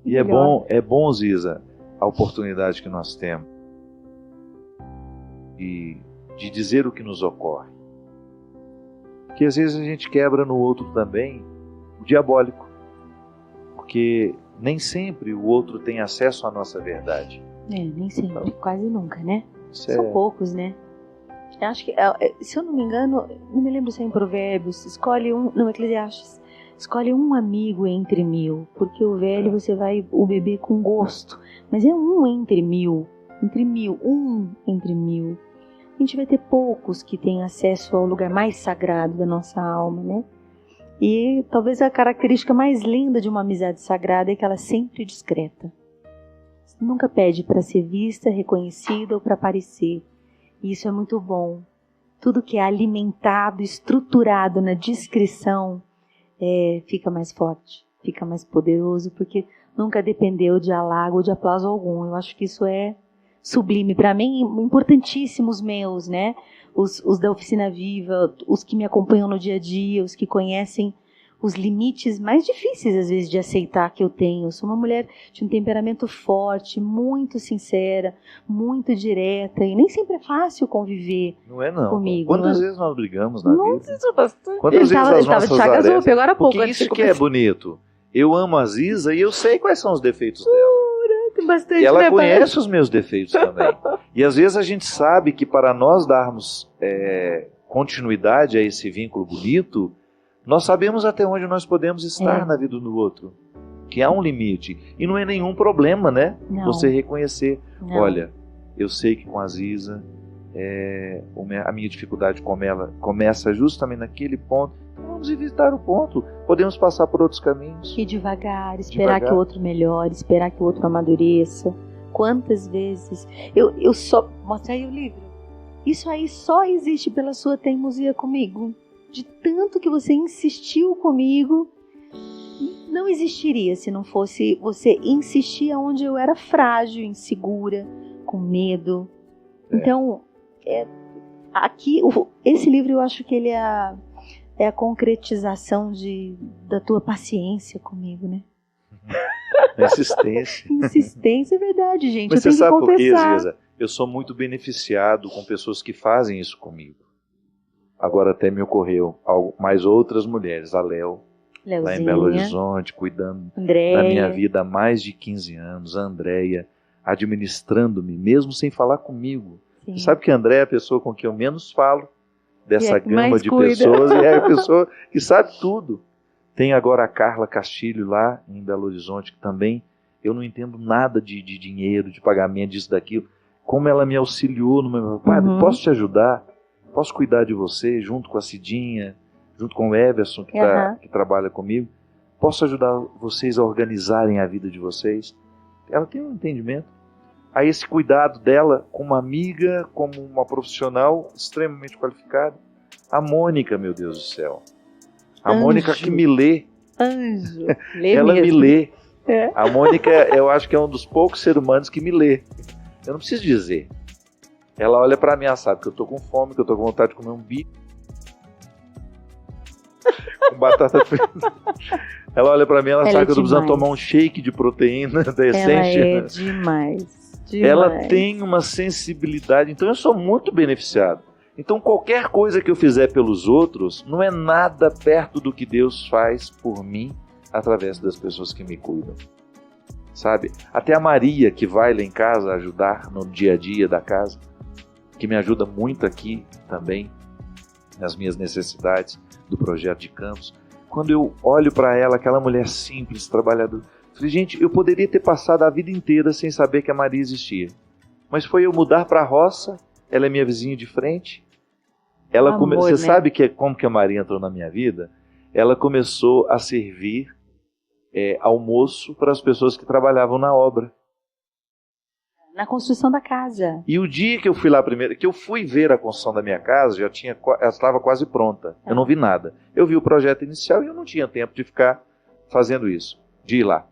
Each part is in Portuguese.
E é bom, Ziza, a oportunidade que nós temos de dizer o que nos ocorre. Porque às vezes a gente quebra no outro também o diabólico. Porque nem sempre o outro tem acesso à nossa verdade. Nem sempre, então, quase nunca, né? São poucos, né? Eu acho que, se eu não me engano, não me lembro se é em Provérbios, Eclesiastes, escolhe um amigo entre 1000, porque o velho você vai o beber com gosto, mas é um entre 1000, um entre 1000. A gente vai ter poucos que têm acesso ao lugar mais sagrado da nossa alma, né? E talvez a característica mais linda de uma amizade sagrada é que ela é sempre discreta. Nunca pede para ser vista, reconhecida ou para aparecer. E isso é muito bom. Tudo que é alimentado, estruturado na discrição, fica mais forte, fica mais poderoso, porque nunca dependeu de halago ou de aplauso algum. Eu acho que isso é sublime. Para mim, importantíssimos meus, né? Os da Oficina Viva, os que me acompanham no dia a dia, os que conhecem os limites mais difíceis, às vezes, de aceitar que eu tenho. Eu sou uma mulher de um temperamento forte, muito sincera, muito direta, e nem sempre é fácil conviver comigo. Quantas vezes nós brigamos na vida? Nossa, bastante. Quantas vezes as nossas de Chagas arestas? agora há pouco. Porque isso que é bonito. Eu amo a Ziza e eu sei quais são os defeitos dela. Tem bastante, e ela né, conhece os meus defeitos também. E às vezes a gente sabe que para nós darmos continuidade a esse vínculo bonito, nós sabemos até onde nós podemos estar na vida do outro. Que há um limite. E não é nenhum problema, né? Não. Você reconhecer. Não. Olha, eu sei que com a Ziza, a minha dificuldade começa justamente naquele ponto. Então vamos evitar o ponto. Podemos passar por outros caminhos. E devagar, esperar que o outro melhore, esperar que o outro amadureça. Quantas vezes... Eu só... Mostra aí o livro. Isso aí só existe pela sua teimosia comigo. De tanto que você insistiu comigo, não existiria se não fosse você insistir onde eu era frágil, insegura, com medo. Então, aqui, esse livro eu acho que ele é a concretização da tua paciência comigo, né? Insistência. Insistência é verdade, gente. Mas eu você tenho sabe que por quê, confessar. Ziza? Eu sou muito beneficiado com pessoas que fazem isso comigo. Agora até me ocorreu mais outras mulheres, a Léo, lá em Belo Horizonte, cuidando Andréia, da minha vida há mais de 15 anos, a Andréia, administrando-me, mesmo sem falar comigo. Você sabe que a Andréia é a pessoa com quem eu menos falo, dessa gama de pessoas, e é a pessoa que sabe tudo. Tem agora a Carla Castilho lá em Belo Horizonte, que também eu não entendo nada de dinheiro, de pagamento, disso, daquilo. Como ela me auxiliou no meu... Padre, posso te ajudar? Posso cuidar de você, junto com a Cidinha, junto com o Everson, que trabalha comigo? Posso ajudar vocês a organizarem a vida de vocês? Ela tem um entendimento. Aí esse cuidado dela como amiga, como uma profissional extremamente qualificada. A Mônica, meu Deus do céu. A Mônica que me lê. Anjo. Ela mesmo. me lê. A Mônica, eu acho que é um dos poucos seres humanos que me lê. Eu não preciso dizer. Ela olha pra mim, sabe que eu tô com fome, que eu tô com vontade de comer um bife com batata frita. Ela olha pra mim, ela sabe que eu tô precisando tomar um shake de proteína da Essência. Ela é demais. Ela tem uma sensibilidade, então eu sou muito beneficiado. Então qualquer coisa que eu fizer pelos outros não é nada perto do que Deus faz por mim através das pessoas que me cuidam. Sabe? Até a Maria, que vai lá em casa ajudar no dia a dia da casa, que me ajuda muito aqui também, nas minhas necessidades do projeto de campus. Quando eu olho para ela, aquela mulher simples, trabalhadora, eu falei, gente, eu poderia ter passado a vida inteira sem saber que a Maria existia. Mas foi eu mudar para a roça, ela é minha vizinha de frente. Você sabe como que a Maria entrou na minha vida? Ela começou a servir almoço para as pessoas que trabalhavam na obra. Na construção da casa. E o dia que eu fui lá primeiro, que eu fui ver a construção da minha casa, ela estava quase pronta. Eu não vi nada. Eu vi o projeto inicial e eu não tinha tempo de ficar fazendo isso, de ir lá.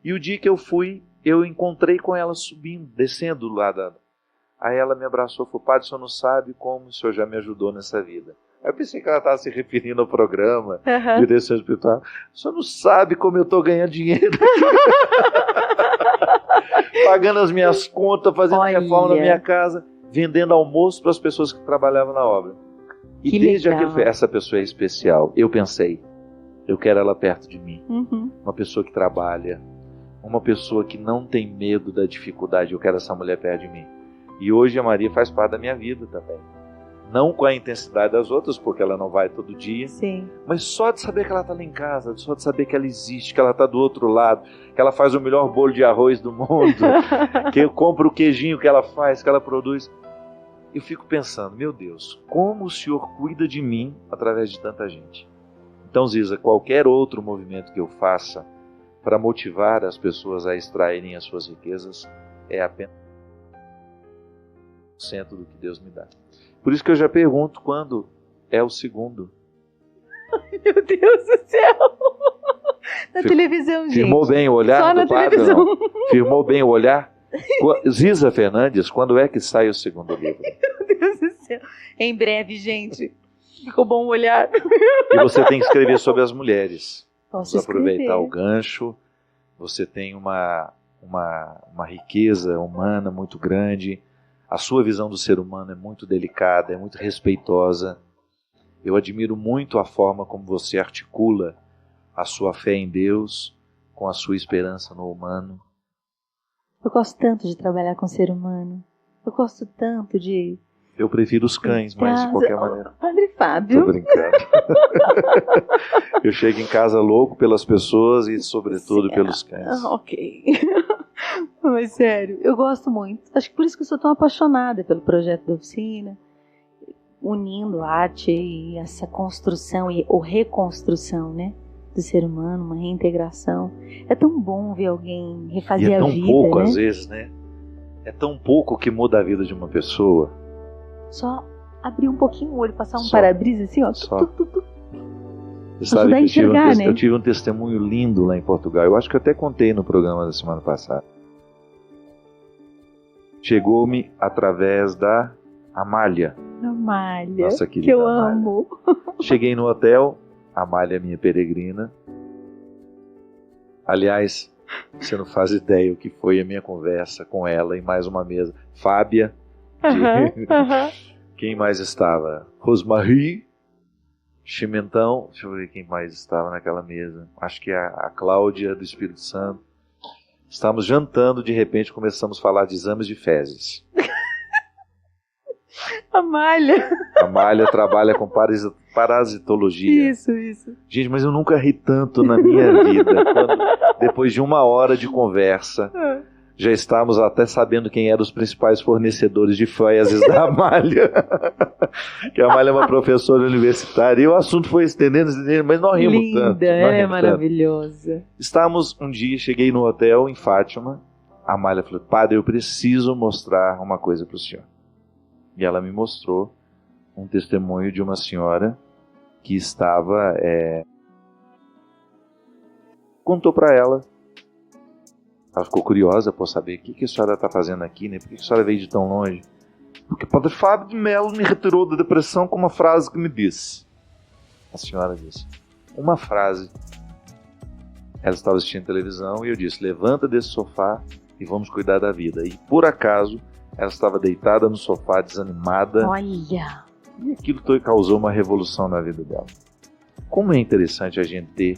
E o dia que eu fui, eu encontrei com ela subindo, descendo lá Aí ela me abraçou e falou, padre, o senhor não sabe como o senhor já me ajudou nessa vida. Eu pensei que ela estava se referindo ao programa Aham. de direção espiritual. Você não sabe como eu estou ganhando dinheiro. Pagando as minhas contas, fazendo Olha. reforma na minha casa, vendendo almoço para as pessoas que trabalhavam na obra. E Que desde legal. aquele essa pessoa é especial, eu pensei, eu quero ela perto de mim. Uhum. Uma pessoa que trabalha, uma pessoa que não tem medo da dificuldade, eu quero essa mulher perto de mim. E hoje a Maria faz parte da minha vida também. Não com a intensidade das outras, porque ela não vai todo dia, Sim. mas só de saber que ela está lá em casa, só de saber que ela existe, que ela está do outro lado, que ela faz o melhor bolo de arroz do mundo, que eu compro o queijinho que ela faz, que ela produz. Eu fico pensando, meu Deus, como o Senhor cuida de mim através de tanta gente. Então, Ziza, qualquer outro movimento que eu faça para motivar as pessoas a extraírem as suas riquezas é apenas 1% do que Deus me dá. Por isso que eu já pergunto quando é o segundo. Meu Deus do céu! Na televisão, gente. Firmou bem o olhar Só na do padre? televisão. Não? Firmou bem o olhar? Ziza Fernandes, quando é que sai o segundo livro? Meu Deus do céu. Em breve, gente. Ficou bom o olhar. E você tem que escrever sobre as mulheres. Posso Vamos aproveitar escrever. o gancho. Você tem uma riqueza humana muito grande. A sua visão do ser humano é muito delicada, é muito respeitosa. Eu admiro muito a forma como você articula a sua fé em Deus com a sua esperança no humano. Eu gosto tanto de trabalhar com o ser humano. Eu gosto tanto de... Eu prefiro os cães, mas de qualquer maneira. Padre Tô Fábio. brincando. Eu chego em casa louco pelas pessoas e, sobretudo, pelos cães. Ok. Mas sério, eu gosto muito. Acho que por isso que eu sou tão apaixonada pelo projeto da oficina, unindo a arte e essa construção ou reconstrução, né, do ser humano, uma reintegração. É tão bom ver alguém refazer E é a tão vida, pouco, né? às vezes, né? É tão pouco que muda a vida de uma pessoa. Só abrir um pouquinho o olho, passar um Só. para-brisa assim, ó. Só. Tu, tu, tu. Você sabe Ajudar a que enxergar, né? eu tive um testemunho lindo lá em Portugal. Eu acho que eu até contei no programa da semana passada. Chegou-me através da Amália. Amália, Nossa que querida eu Amália. amo. Cheguei no hotel, Amália, minha peregrina. Aliás, você não faz ideia o que foi a minha conversa com ela em mais uma mesa. Fábia, Aham. quem mais estava? Rosmarie, Chimentão, deixa eu ver quem mais estava naquela mesa. Acho que a Cláudia do Espírito Santo. Estávamos jantando, de repente começamos a falar de exames de fezes. Amália. A Amália trabalha com parasitologia. Isso. Gente, mas eu nunca ri tanto na minha vida. Depois de 1 hora de conversa, já estávamos até sabendo quem eram os principais fornecedores de fezes da Amália. Que a Amália é uma professora universitária. E o assunto foi estendendo, mas nós rimos Linda, tanto. nós ela é rimos tanto. maravilhosa. Estávamos um dia, cheguei no hotel em Fátima. A Amália falou: padre, eu preciso mostrar uma coisa para o senhor. E ela me mostrou um testemunho de uma senhora que estava... Contou para ela. Ela ficou curiosa por saber o que a senhora está fazendo aqui, né? Por que a senhora veio de tão longe? Porque o padre Fábio de Mello me retirou da depressão com uma frase que me disse. A senhora disse. Uma frase. Ela estava assistindo televisão e eu disse: levanta desse sofá e vamos cuidar da vida. E por acaso, ela estava deitada no sofá, desanimada. Olha. E aquilo causou uma revolução na vida dela. Como é interessante a gente ter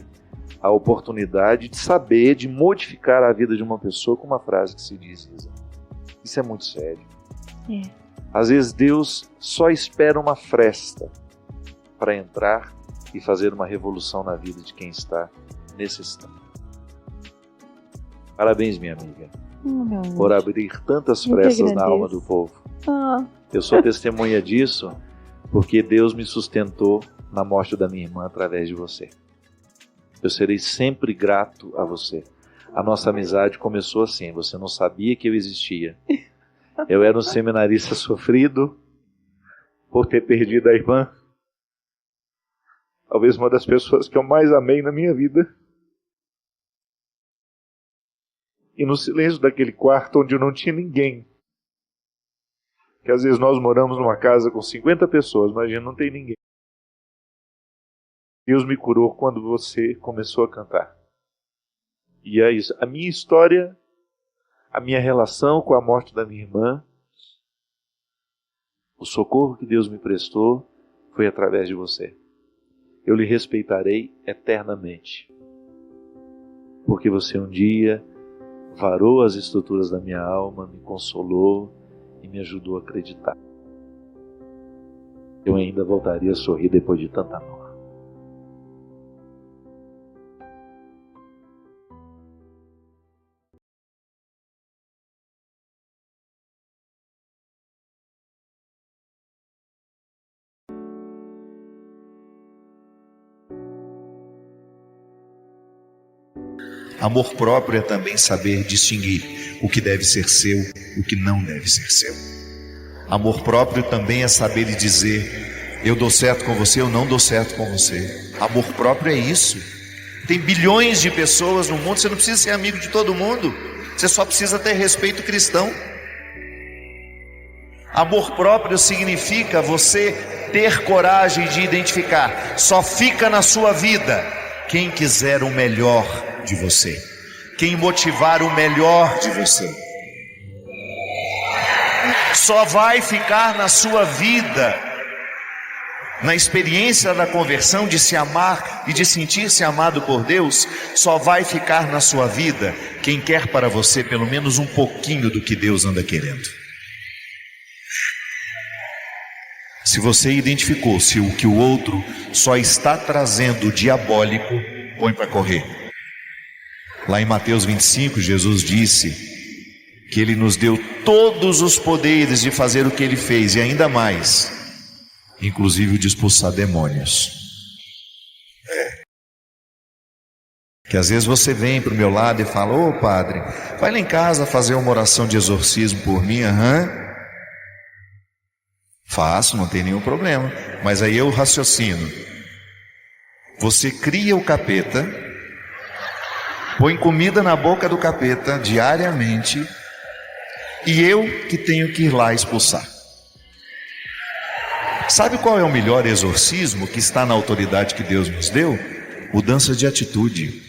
a oportunidade de saber, de modificar a vida de uma pessoa com uma frase que se diz, Isa. Isso é muito sério. É. Às vezes Deus só espera uma fresta para entrar e fazer uma revolução na vida de quem está necessitando. Parabéns, minha amiga, Meu Deus. por abrir tantas Eu que frestas na agradeço. alma do povo. Ah, Eu sou testemunha disso porque Deus me sustentou na morte da minha irmã através de você. Eu serei sempre grato a você. A nossa amizade começou assim, você não sabia que eu existia. Eu era um seminarista sofrido por ter perdido a irmã. Talvez uma das pessoas que eu mais amei na minha vida. E no silêncio daquele quarto onde não tinha ninguém. Que às vezes nós moramos numa casa com 50 pessoas, mas a gente não tem ninguém. Deus me curou quando você começou a cantar. E é isso. A minha história, a minha relação com a morte da minha irmã, o socorro que Deus me prestou foi através de você. Eu lhe respeitarei eternamente, porque você um dia varou as estruturas da minha alma, me consolou e me ajudou a acreditar. Eu ainda voltaria a sorrir depois de tanta dor. Amor próprio é também saber distinguir o que deve ser seu, o que não deve ser seu. Amor próprio também é saber lhe dizer: eu dou certo com você, eu não dou certo com você. Amor próprio é isso. Tem bilhões de pessoas no mundo, você não precisa ser amigo de todo mundo, você só precisa ter respeito cristão. Amor próprio significa você ter coragem de identificar: só fica na sua vida quem quiser o melhor de você, quem motivar o melhor de você. Só vai ficar na sua vida, na experiência da conversão, de se amar e de sentir-se amado por Deus, só vai ficar na sua vida quem quer para você pelo menos um pouquinho do que Deus anda querendo. Se você identificou se o que o outro só está trazendo diabólico, põe para correr. Lá em Mateus 25, Jesus disse que Ele nos deu todos os poderes de fazer o que Ele fez e ainda mais, inclusive o de expulsar demônios. Que às vezes você vem para o meu lado e fala: ô padre, vai lá em casa fazer uma oração de exorcismo por mim. Faço, não tem nenhum problema. Mas aí eu raciocino: você cria o capeta, põe comida na boca do capeta diariamente, e eu que tenho que ir lá expulsar. Sabe qual é o melhor exorcismo que está na autoridade que Deus nos deu? Mudança de atitude.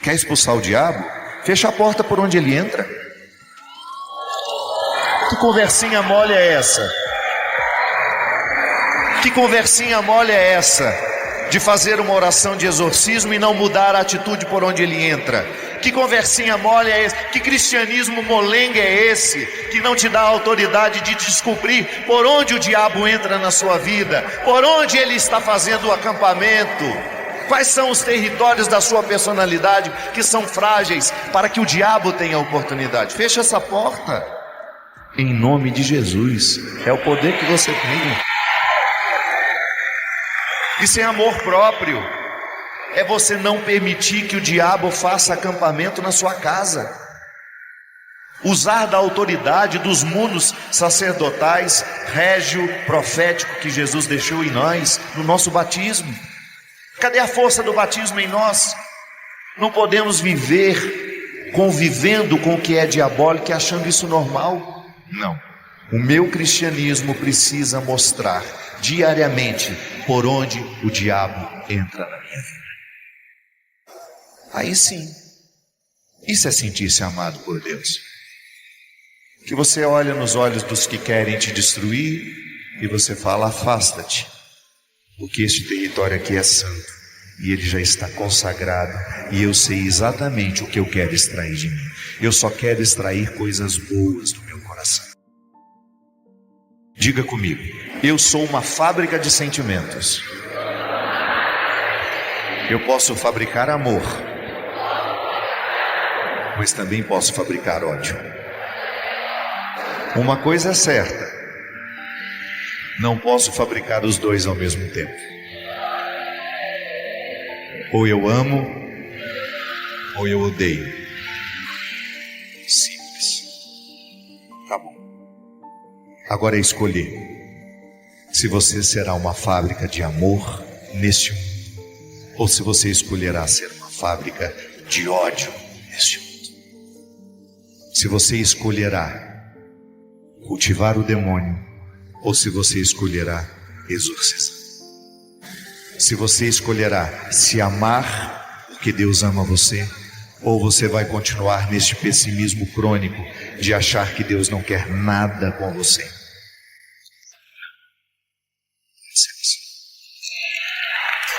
Quer expulsar o diabo? Fecha a porta por onde ele entra. Que conversinha mole é essa? Que conversinha mole é essa? De fazer uma oração de exorcismo e não mudar a atitude por onde ele entra. Que conversinha mole é esse? Que cristianismo molenga é esse? Que não te dá a autoridade de descobrir por onde o diabo entra na sua vida, por onde ele está fazendo o acampamento, quais são os territórios da sua personalidade que são frágeis para que o diabo tenha oportunidade. Fecha essa porta em nome de Jesus. É o poder que você tem. Isso é amor próprio. É você não permitir que o diabo faça acampamento na sua casa. Usar da autoridade dos mundos sacerdotais, régio, profético que Jesus deixou em nós, no nosso batismo. Cadê a força do batismo em nós? Não podemos viver convivendo com o que é diabólico e achando isso normal. Não. O meu cristianismo precisa mostrar diariamente por onde o diabo entra na minha vida. Aí sim, isso é sentir-se amado por Deus. Que você olha nos olhos dos que querem te destruir e você fala: afasta-te, porque este território aqui é santo e ele já está consagrado, e eu sei exatamente o que eu quero extrair de mim. Eu só quero extrair coisas boas do meu coração. Diga comigo: eu sou uma fábrica de sentimentos. Eu posso fabricar amor, mas também posso fabricar ódio. Uma coisa é certa: não posso fabricar os dois ao mesmo tempo. Ou eu amo, ou eu odeio. Simples. Tá bom. Agora é escolher se você será uma fábrica de amor neste mundo, ou se você escolherá ser uma fábrica de ódio neste mundo. Se você escolherá cultivar o demônio, ou se você escolherá exorcizar. se você escolherá se amar porque Deus ama você, ou você vai continuar neste pessimismo crônico de achar que Deus não quer nada com você.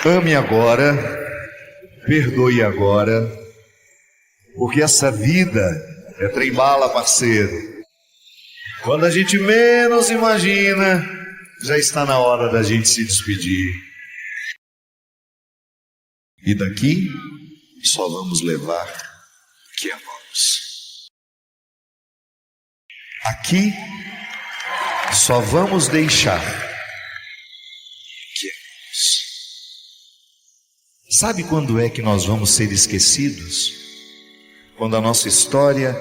Ame agora, perdoe agora, porque essa vida é trem-bala, parceiro. Quando a gente menos imagina, já está na hora da gente se despedir. E daqui só vamos levar o que amamos. Aqui só vamos deixar o que amamos. Sabe quando é que nós vamos ser esquecidos? Quando a nossa história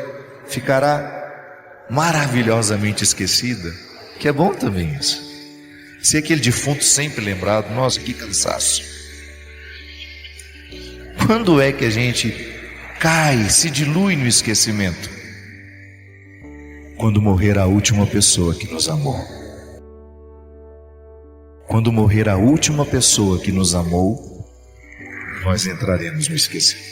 ficará maravilhosamente esquecida, que é bom também isso. Ser aquele defunto sempre lembrado, nossa, que cansaço. Quando é que a gente cai, se dilui no esquecimento? Quando morrer a última pessoa que nos amou. Quando morrer a última pessoa que nos amou, nós entraremos no esquecimento.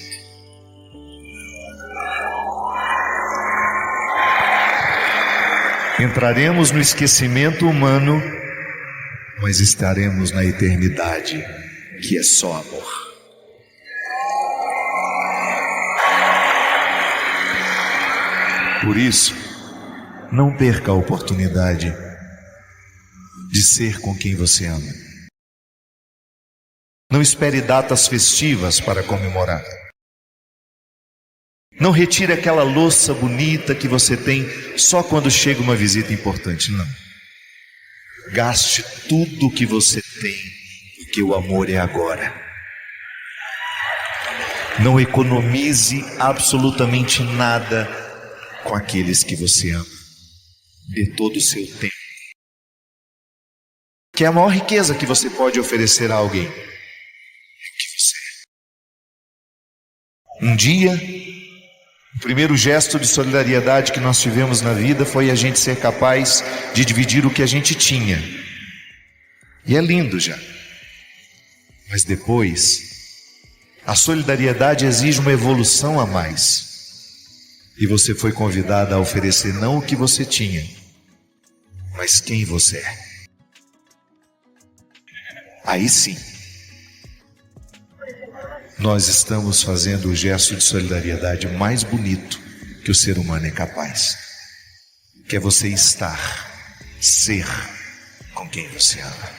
Entraremos no esquecimento humano, mas estaremos na eternidade, que é só amor. Por isso, não perca a oportunidade de ser com quem você ama. Não espere datas festivas para comemorar. Não retire aquela louça bonita que você tem só quando chega uma visita importante, não. Gaste tudo o que você tem, porque o amor é agora. Não economize absolutamente nada com aqueles que você ama. Dê todo o seu tempo, que é a maior riqueza que você pode oferecer a alguém. Um dia, o primeiro gesto de solidariedade que nós tivemos na vida foi a gente ser capaz de dividir o que a gente tinha. E é lindo já. Mas depois, a solidariedade exige uma evolução a mais. E você foi convidada a oferecer não o que você tinha, mas quem você é. Aí sim, nós estamos fazendo o gesto de solidariedade mais bonito que o ser humano é capaz, que é você estar, ser com quem você ama.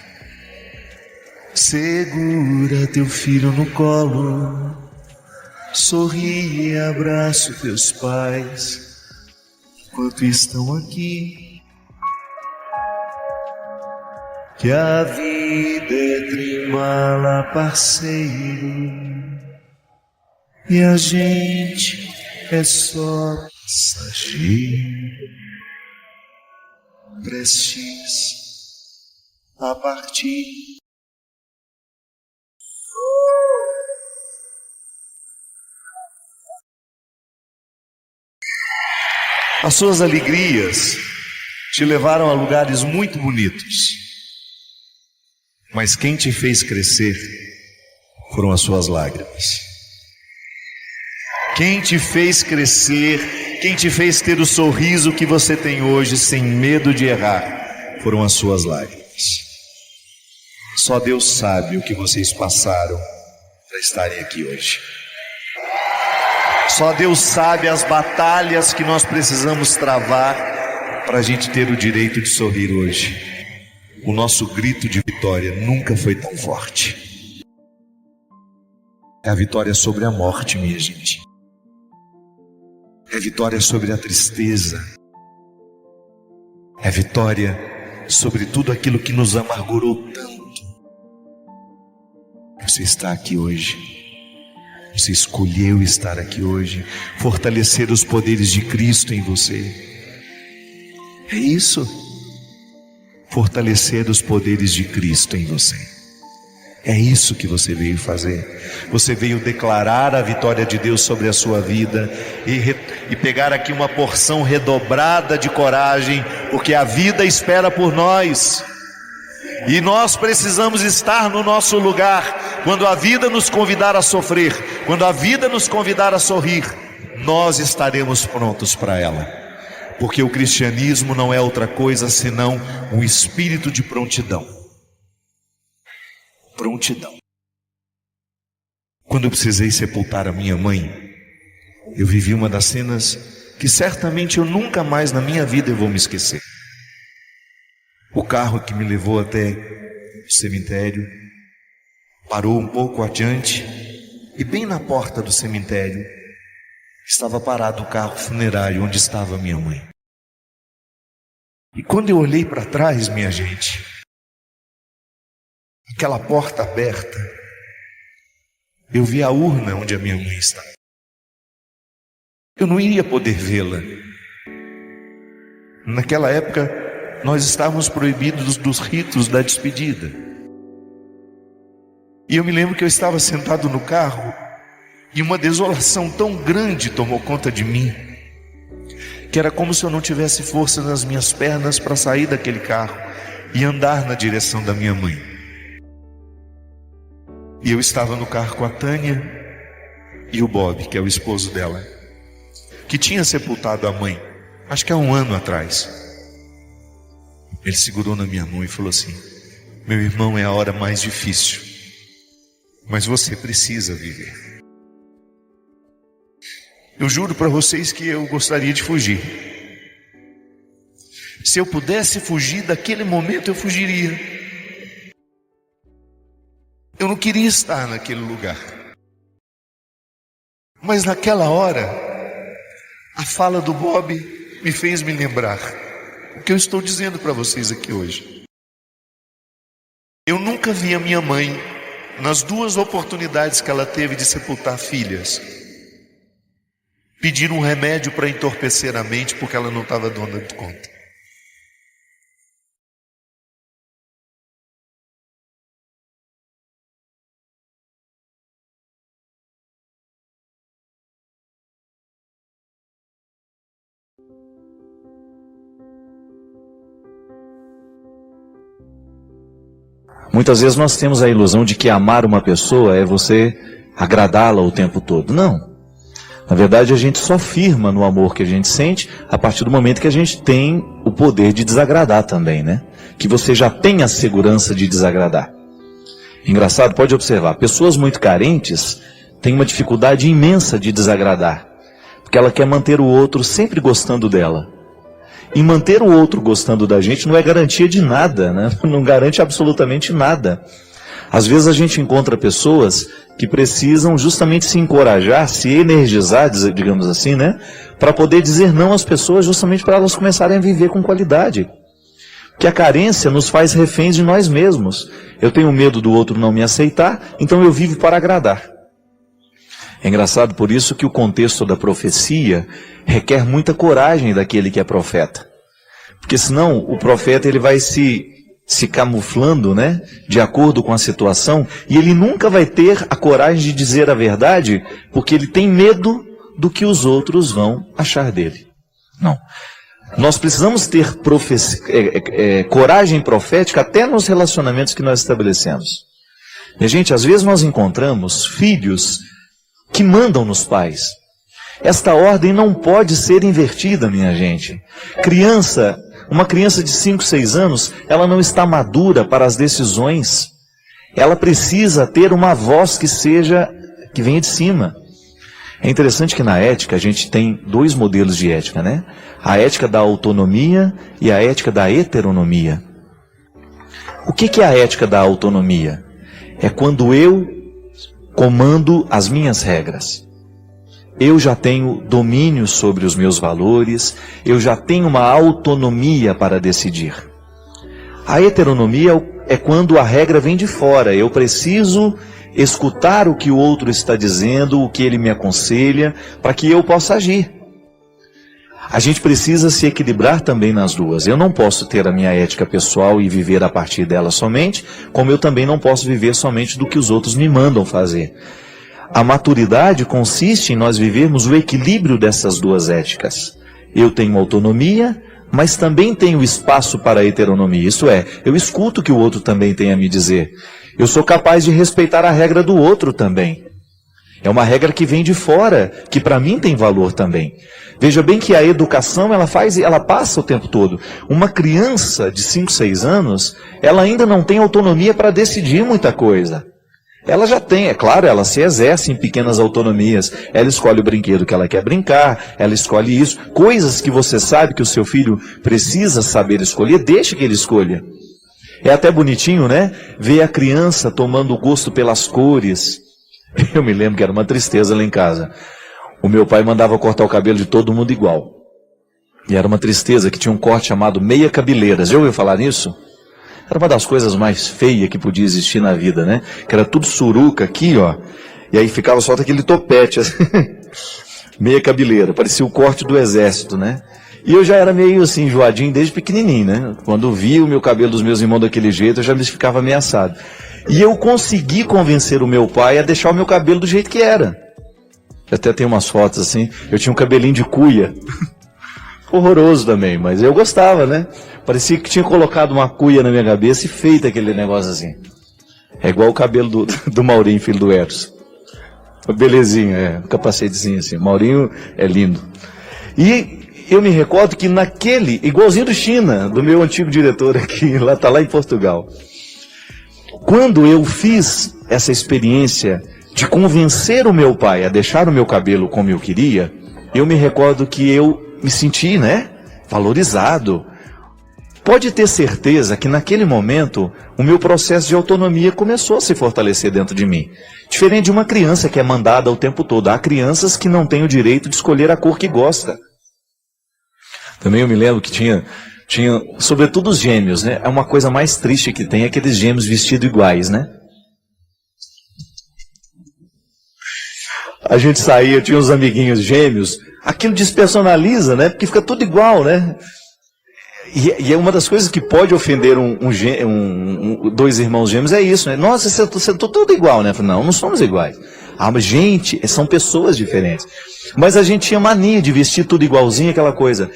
Segura teu filho no colo, sorri e abraça teus pais, enquanto estão aqui. Que a vida é trem-bala, parceiro, e a gente é só passageiro, prestes a partir. As suas alegrias te levaram a lugares muito bonitos, mas quem te fez crescer foram as suas lágrimas. Quem te fez crescer, quem te fez ter o sorriso que você tem hoje sem medo de errar, foram as suas lágrimas. Só Deus sabe o que vocês passaram para estarem aqui hoje. Só Deus sabe as batalhas que nós precisamos travar para a gente ter o direito de sorrir hoje. O nosso grito de vitória nunca foi tão forte. É a vitória sobre a morte, minha gente. É a vitória sobre a tristeza. É a vitória sobre tudo aquilo que nos amargurou tanto. Você está aqui hoje. Você escolheu estar aqui hoje, fortalecer os poderes de Cristo em você. É isso. Fortalecer os poderes de Cristo em você. É isso que você veio fazer. Você veio declarar a vitória de Deus sobre a sua vida e pegar aqui uma porção redobrada de coragem, porque a vida espera por nós. E nós precisamos estar no nosso lugar. Quando a vida nos convidar a sofrer, quando a vida nos convidar a sorrir, nós estaremos prontos para ela. Porque o cristianismo não é outra coisa senão um espírito de prontidão. Prontidão. Quando eu precisei sepultar a minha mãe, eu vivi uma das cenas que certamente eu nunca mais na minha vida eu vou me esquecer. O carro que me levou até o cemitério parou um pouco adiante e bem na porta do cemitério estava parado o carro funerário onde estava minha mãe. E quando eu olhei para trás, minha gente, aquela porta aberta, eu vi a urna onde a minha mãe estava. Eu não iria poder vê-la. Naquela época, nós estávamos proibidos dos ritos da despedida. E eu me lembro que eu estava sentado no carro e uma desolação tão grande tomou conta de mim, que era como se eu não tivesse força nas minhas pernas para sair daquele carro e andar na direção da minha mãe. E eu estava no carro com a Tânia e o Bob, que é o esposo dela, que tinha sepultado a mãe, acho que há 1 ano atrás. Ele segurou na minha mão e falou assim: meu irmão, é a hora mais difícil, mas você precisa viver. Eu juro para vocês que eu gostaria de fugir. Se eu pudesse fugir daquele momento, eu fugiria. Eu não queria estar naquele lugar. Mas naquela hora, a fala do Bob me fez me lembrar o que eu estou dizendo para vocês aqui hoje. Eu nunca vi a minha mãe, nas 2 oportunidades que ela teve de sepultar filhas, pedir um remédio para entorpecer a mente porque ela não estava dando conta. Muitas vezes nós temos a ilusão de que amar uma pessoa é você agradá-la o tempo todo. Não. Na verdade, a gente só firma no amor que a gente sente a partir do momento que a gente tem o poder de desagradar também, né? Que você já tem a segurança de desagradar. Engraçado, pode observar, pessoas muito carentes têm uma dificuldade imensa de desagradar, porque ela quer manter o outro sempre gostando dela. E manter o outro gostando da gente não é garantia de nada, né? Não garante absolutamente nada. Às vezes a gente encontra pessoas que precisam justamente se encorajar, se energizar, digamos assim, né? Para poder dizer não às pessoas, justamente para elas começarem a viver com qualidade. Porque a carência nos faz reféns de nós mesmos. Eu tenho medo do outro não me aceitar, então eu vivo para agradar. É engraçado por isso que o contexto da profecia requer muita coragem daquele que é profeta. Porque senão o profeta ele vai se camuflando, né, de acordo com a situação, e ele nunca vai ter a coragem de dizer a verdade, porque ele tem medo do que os outros vão achar dele. Não. Nós precisamos ter coragem profética até nos relacionamentos que nós estabelecemos. E, gente, às vezes nós encontramos filhos que mandam nos pais. Esta ordem não pode ser invertida, minha gente. Uma criança de 5, 6 anos, ela não está madura para as decisões. Ela precisa ter uma voz que venha de cima. É interessante que na ética a gente tem 2 modelos de ética, né? A ética da autonomia e a ética da heteronomia. O que é a ética da autonomia? É quando eu comando as minhas regras. Eu já tenho domínio sobre os meus valores, eu já tenho uma autonomia para decidir. A heteronomia é quando a regra vem de fora, eu preciso escutar o que o outro está dizendo, o que ele me aconselha, para que eu possa agir. A gente precisa se equilibrar também nas duas. Eu não posso ter a minha ética pessoal e viver a partir dela somente, como eu também não posso viver somente do que os outros me mandam fazer. A maturidade consiste em nós vivermos o equilíbrio dessas 2 éticas. Eu tenho autonomia, mas também tenho espaço para a heteronomia. Isso é, eu escuto o que o outro também tem a me dizer. Eu sou capaz de respeitar a regra do outro também. É uma regra que vem de fora, que para mim tem valor também. Veja bem que a educação, ela passa o tempo todo. Uma criança de 5, 6 anos, ela ainda não tem autonomia para decidir muita coisa. Ela já tem, é claro, ela se exerce em pequenas autonomias. Ela escolhe o brinquedo que ela quer brincar, ela escolhe isso. Coisas que você sabe que o seu filho precisa saber escolher, deixe que ele escolha. É até bonitinho, né? Ver a criança tomando gosto pelas cores. Eu me lembro que era uma tristeza lá em casa. O meu pai mandava cortar o cabelo de todo mundo igual. E era uma tristeza que tinha um corte chamado meia cabeleiras. Já ouviu falar nisso? Era uma das coisas mais feias que podia existir na vida, né? Que era tudo suruca aqui, ó. E aí ficava só aquele topete, assim. Meia cabeleira. Parecia o corte do exército, né? E eu já era meio assim, enjoadinho desde pequenininho, né? Quando via o meu cabelo dos meus irmãos daquele jeito, eu já me ficava ameaçado. E eu consegui convencer o meu pai a deixar o meu cabelo do jeito que era. Eu até tenho umas fotos assim, eu tinha um cabelinho de cuia. Horroroso também, mas eu gostava, né? Parecia que tinha colocado uma cuia na minha cabeça e feito aquele negócio assim. É igual o cabelo do Maurinho, filho do Eros. Belezinha, um capacetezinho assim. Maurinho é lindo. E eu me recordo que naquele, igualzinho do China, do meu antigo diretor aqui, tá lá em Portugal. Quando eu fiz essa experiência de convencer o meu pai a deixar o meu cabelo como eu queria, eu me recordo que eu me senti, né, valorizado. Pode ter certeza que naquele momento o meu processo de autonomia começou a se fortalecer dentro de mim. Diferente de uma criança que é mandada o tempo todo. Há crianças que não têm o direito de escolher a cor que gosta. Também eu me lembro que tinha sobretudo os gêmeos, né? É uma coisa mais triste que tem, aqueles gêmeos vestidos iguais, né? A gente saía, tinha uns amiguinhos gêmeos, aquilo despersonaliza, né? Porque fica tudo igual, né? E é uma das coisas que pode ofender dois irmãos gêmeos, é isso, né? Nossa, você tá tudo igual, né? Não somos iguais. Ah, mas gente, são pessoas diferentes. Mas a gente tinha mania de vestir tudo igualzinho, aquela coisa.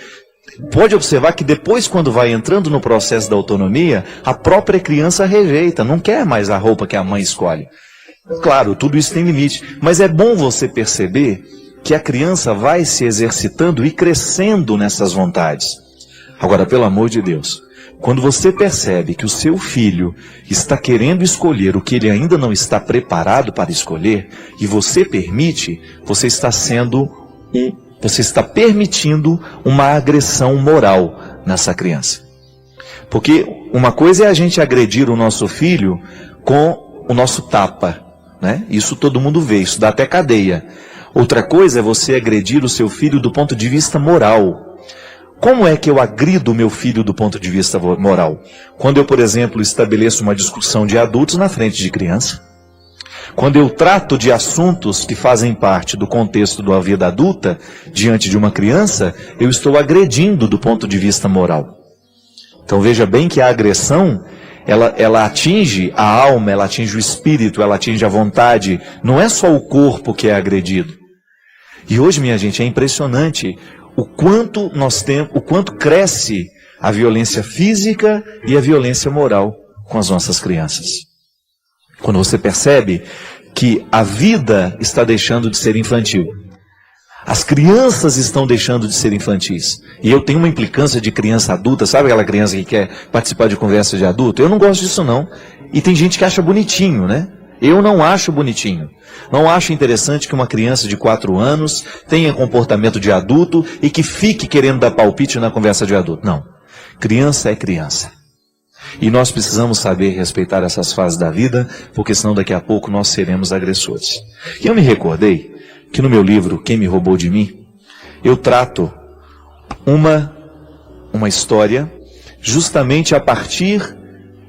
Pode observar que depois, quando vai entrando no processo da autonomia, a própria criança rejeita, não quer mais a roupa que a mãe escolhe. Claro, tudo isso tem limite, mas é bom você perceber que a criança vai se exercitando e crescendo nessas vontades. Agora, pelo amor de Deus, quando você percebe que o seu filho está querendo escolher o que ele ainda não está preparado para escolher, e você permite, você está permitindo uma agressão moral nessa criança. Porque uma coisa é a gente agredir o nosso filho com o nosso tapa, né? Isso todo mundo vê, isso dá até cadeia. Outra coisa é você agredir o seu filho do ponto de vista moral. Como é que eu agrido o meu filho do ponto de vista moral? Quando eu, por exemplo, estabeleço uma discussão de adultos na frente de criança. Quando eu trato de assuntos que fazem parte do contexto da vida adulta, diante de uma criança, eu estou agredindo do ponto de vista moral. Então veja bem que a agressão, ela atinge a alma, ela atinge o espírito, ela atinge a vontade. Não é só o corpo que é agredido. E hoje, minha gente, é impressionante o quanto cresce a violência física e a violência moral com as nossas crianças. Quando você percebe que a vida está deixando de ser infantil. As crianças estão deixando de ser infantis. E eu tenho uma implicância de criança adulta, sabe aquela criança que quer participar de conversa de adulto? Eu não gosto disso não. E tem gente que acha bonitinho, né? Eu não acho bonitinho. Não acho interessante que uma criança de 4 anos tenha comportamento de adulto e que fique querendo dar palpite na conversa de adulto. Não. Criança é criança. E nós precisamos saber respeitar essas fases da vida, porque senão daqui a pouco nós seremos agressores. E eu me recordei que no meu livro, Quem Me Roubou de Mim, eu trato uma história justamente a partir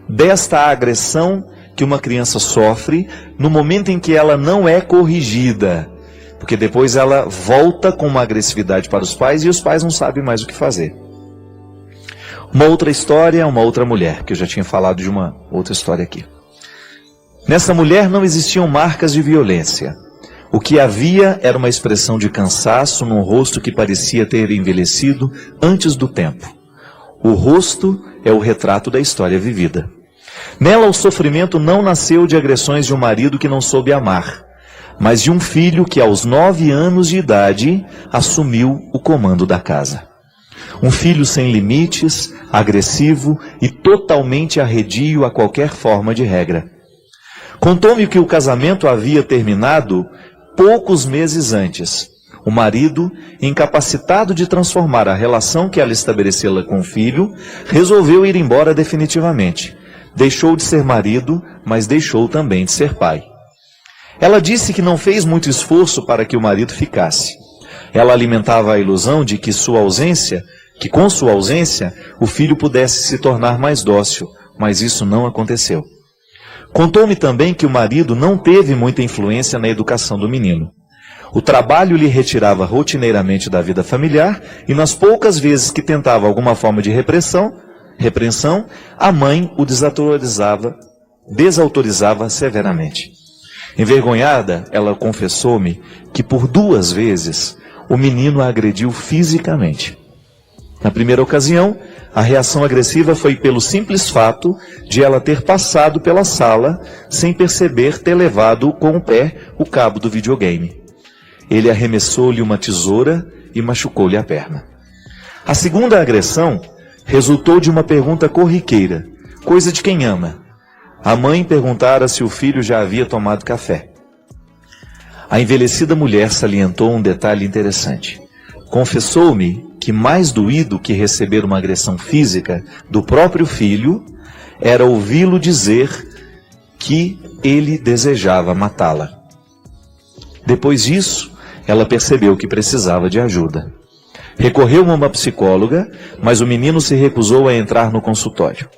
desta agressão que uma criança sofre no momento em que ela não é corrigida. Porque depois ela volta com uma agressividade para os pais e os pais não sabem mais o que fazer. Uma outra história, uma outra mulher, que eu já tinha falado de uma outra história aqui. Nessa mulher não existiam marcas de violência. O que havia era uma expressão de cansaço num rosto que parecia ter envelhecido antes do tempo. O rosto é o retrato da história vivida. Nela, o sofrimento não nasceu de agressões de um marido que não soube amar, mas de um filho que, aos 9 anos de idade, assumiu o comando da casa. Um filho sem limites, agressivo e totalmente arredio a qualquer forma de regra. Contou-me que o casamento havia terminado poucos meses antes. O marido, incapacitado de transformar a relação que ela estabelecera com o filho, resolveu ir embora definitivamente. Deixou de ser marido, mas deixou também de ser pai. Ela disse que não fez muito esforço para que o marido ficasse. Ela alimentava a ilusão de que com sua ausência, o filho pudesse se tornar mais dócil, mas isso não aconteceu. Contou-me também que o marido não teve muita influência na educação do menino. O trabalho lhe retirava rotineiramente da vida familiar e nas poucas vezes que tentava alguma forma de repreensão, a mãe o desautorizava severamente. Envergonhada, ela confessou-me que por 2 vezes o menino a agrediu fisicamente. Na primeira ocasião, a reação agressiva foi pelo simples fato de ela ter passado pela sala sem perceber ter levado com o pé o cabo do videogame. Ele arremessou-lhe uma tesoura e machucou-lhe a perna. A segunda agressão resultou de uma pergunta corriqueira, coisa de quem ama. A mãe perguntara se o filho já havia tomado café. A envelhecida mulher salientou um detalhe interessante. Confessou-me que mais doído que receber uma agressão física do próprio filho era ouvi-lo dizer que ele desejava matá-la. Depois disso, ela percebeu que precisava de ajuda. Recorreu a uma psicóloga, mas o menino se recusou a entrar no consultório.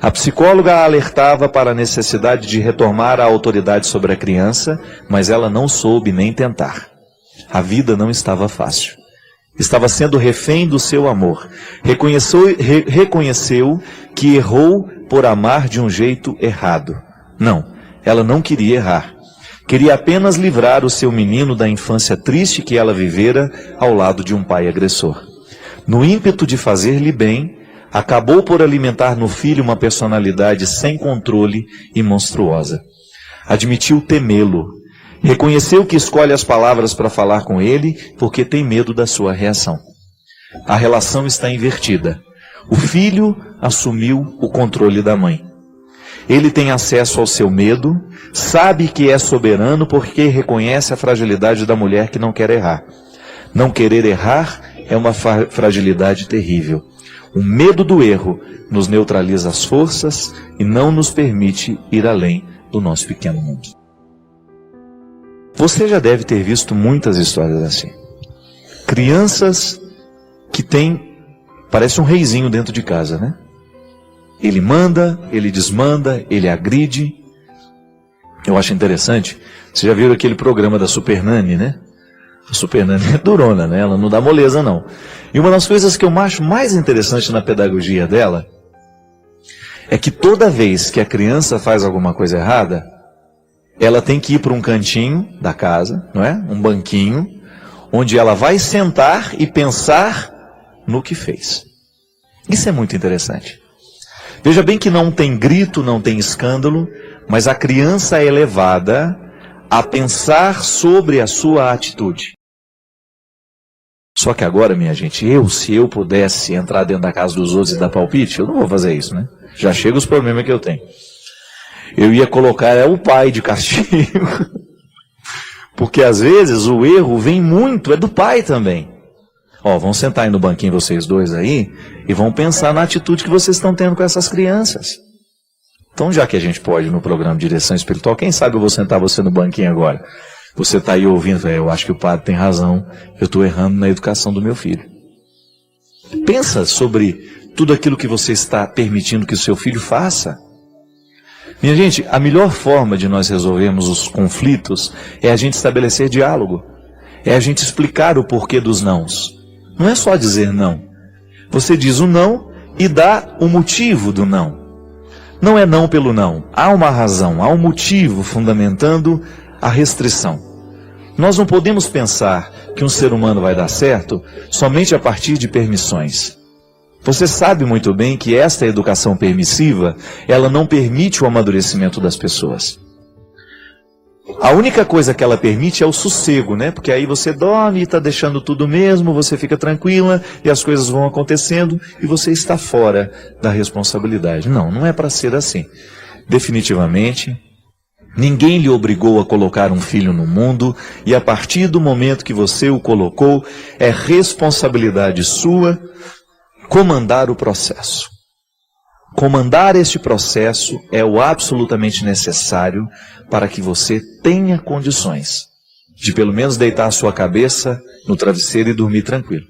A psicóloga a alertava para a necessidade de retomar a autoridade sobre a criança, mas ela não soube nem tentar. A vida não estava fácil. Estava sendo refém do seu amor. Reconheceu que errou por amar de um jeito errado. Não, ela não queria errar. Queria apenas livrar o seu menino da infância triste que ela vivera ao lado de um pai agressor. No ímpeto de fazer-lhe bem, acabou por alimentar no filho uma personalidade sem controle e monstruosa. Admitiu temê-lo. Reconheceu que escolhe as palavras para falar com ele porque tem medo da sua reação. A relação está invertida. O filho assumiu o controle da mãe. Ele tem acesso ao seu medo, sabe que é soberano porque reconhece a fragilidade da mulher que não quer errar. Não querer errar é uma fragilidade terrível. O medo do erro nos neutraliza as forças e não nos permite ir além do nosso pequeno mundo. Você já deve ter visto muitas histórias assim. Crianças que têm, parece um reizinho dentro de casa, né? Ele manda, ele desmanda, ele agride. Eu acho interessante, vocês já viram aquele programa da Super Nani, né? A Super Nani é durona, né? Ela não dá moleza, não. E uma das coisas que eu acho mais interessante na pedagogia dela é que toda vez que a criança faz alguma coisa errada, ela tem que ir para um cantinho da casa, não é? Um banquinho, onde ela vai sentar e pensar no que fez. Isso é muito interessante. Veja bem que não tem grito, não tem escândalo, mas a criança é levada a pensar sobre a sua atitude. Só que agora, minha gente, se eu pudesse entrar dentro da casa dos outros e dar palpite, eu não vou fazer isso, né? Já chega os problemas que eu tenho. Eu ia colocar o pai de castigo. Porque às vezes o erro vem muito, é do pai também. Vão sentar aí no banquinho vocês dois aí e vão pensar na atitude que vocês estão tendo com essas crianças. Então, já que a gente pode no programa de direção espiritual, quem sabe eu vou sentar você no banquinho agora. Você está aí ouvindo, eu acho que o padre tem razão, eu estou errando na educação do meu filho. Pensa sobre tudo aquilo que você está permitindo que o seu filho faça. Minha gente, a melhor forma de nós resolvermos os conflitos é a gente estabelecer diálogo. É a gente explicar o porquê dos nãos. Não é só dizer não. Você diz o não e dá o motivo do não. Não é não pelo não. Há uma razão, há um motivo fundamentando a restrição. Nós não podemos pensar que um ser humano vai dar certo somente a partir de permissões. Você sabe muito bem que esta educação permissiva, ela não permite o amadurecimento das pessoas. A única coisa que ela permite é o sossego, né? Porque aí você dorme e está deixando tudo mesmo, você fica tranquila e as coisas vão acontecendo e você está fora da responsabilidade. Não, não é para ser assim. Definitivamente, ninguém lhe obrigou a colocar um filho no mundo e a partir do momento que você o colocou, é responsabilidade sua comandar o processo. Comandar este processo é o absolutamente necessário para que você tenha condições de pelo menos deitar a sua cabeça no travesseiro e dormir tranquilo.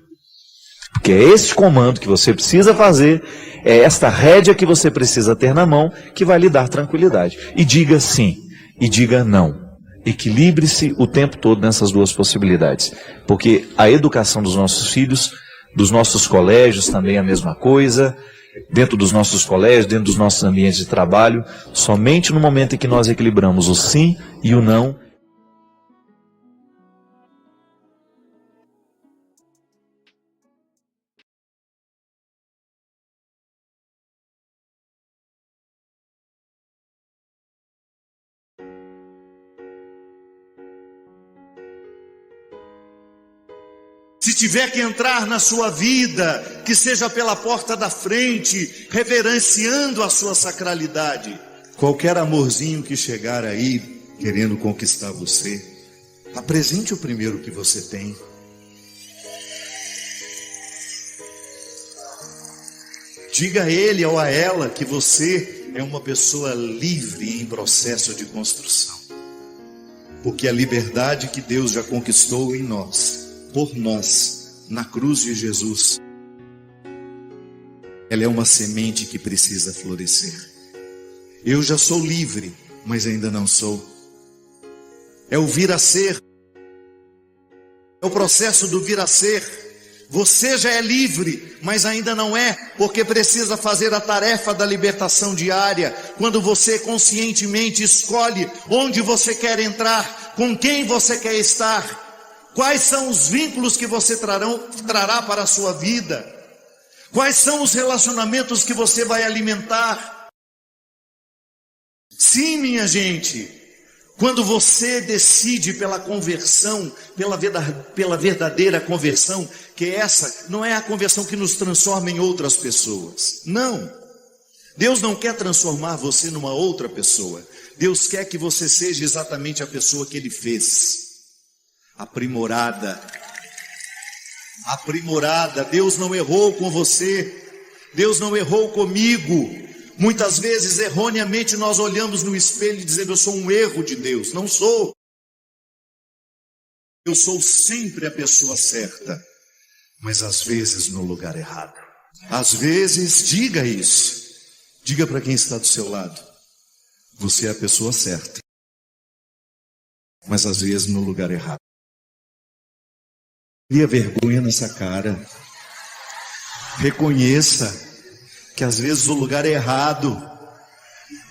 Porque é este comando que você precisa fazer, é esta rédea que você precisa ter na mão que vai lhe dar tranquilidade. E diga sim, e diga não. Equilibre-se o tempo todo nessas duas possibilidades. Porque a educação dos nossos filhos, dos nossos colégios também é a mesma coisa. Dentro dos nossos colégios, dentro dos nossos ambientes de trabalho, somente no momento em que nós equilibramos o sim e o não. Se tiver que entrar na sua vida, que seja pela porta da frente, reverenciando a sua sacralidade. Qualquer amorzinho que chegar aí, querendo conquistar você, apresente o primeiro que você tem. Diga a ele ou a ela que você é uma pessoa livre em processo de construção. Porque a liberdade que Deus já conquistou em nós, por nós, na cruz de Jesus, ela é uma semente que precisa florescer. Eu já sou livre, mas ainda não sou. É o vir a ser. É o processo do vir a ser. Você já é livre, mas ainda não é, porque precisa fazer a tarefa da libertação diária. Quando você conscientemente escolhe onde você quer entrar, com quem você quer estar, quais são os vínculos que você trará para a sua vida? Quais são os relacionamentos que você vai alimentar? Sim, minha gente, quando você decide pela conversão, pela verdadeira conversão, que essa não é a conversão que nos transforma em outras pessoas. Não. Deus não quer transformar você numa outra pessoa. Deus quer que você seja exatamente a pessoa que Ele fez. Aprimorada. Deus não errou com você, Deus não errou comigo. Muitas vezes, erroneamente, nós olhamos no espelho e dizemos: eu sou um erro de Deus. Não sou. Eu sou sempre a pessoa certa, mas às vezes no lugar errado. Às vezes, diga isso. Diga para quem está do seu lado: você é a pessoa certa, mas às vezes no lugar errado. Cria vergonha nessa cara. Reconheça que às vezes o lugar é errado.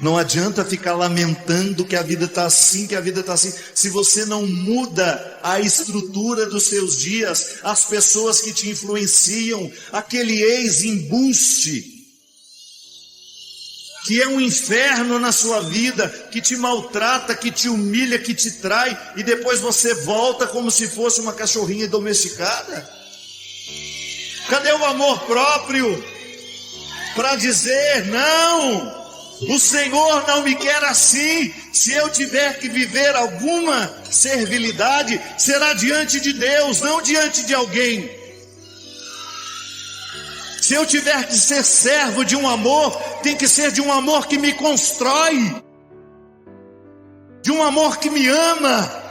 Não adianta ficar lamentando que a vida está assim, que a vida está assim. Se você não muda a estrutura dos seus dias, as pessoas que te influenciam, aquele ex-embuste, que é um inferno na sua vida, que te maltrata, que te humilha, que te trai, e depois você volta como se fosse uma cachorrinha domesticada. Cadê o amor próprio para dizer: não, o Senhor não me quer assim? Se eu tiver que viver alguma servilidade, será diante de Deus, não diante de alguém. Se eu tiver que ser servo de um amor, tem que ser de um amor que me constrói, de um amor que me ama.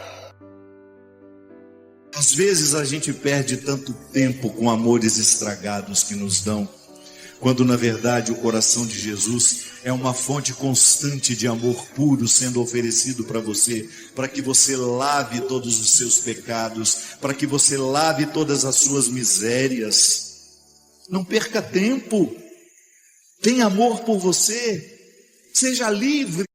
Às vezes a gente perde tanto tempo com amores estragados que nos dão, quando na verdade o coração de Jesus é uma fonte constante de amor puro sendo oferecido para você, para que você lave todos os seus pecados, para que você lave todas as suas misérias. Não perca tempo. Tem amor por você. Seja livre.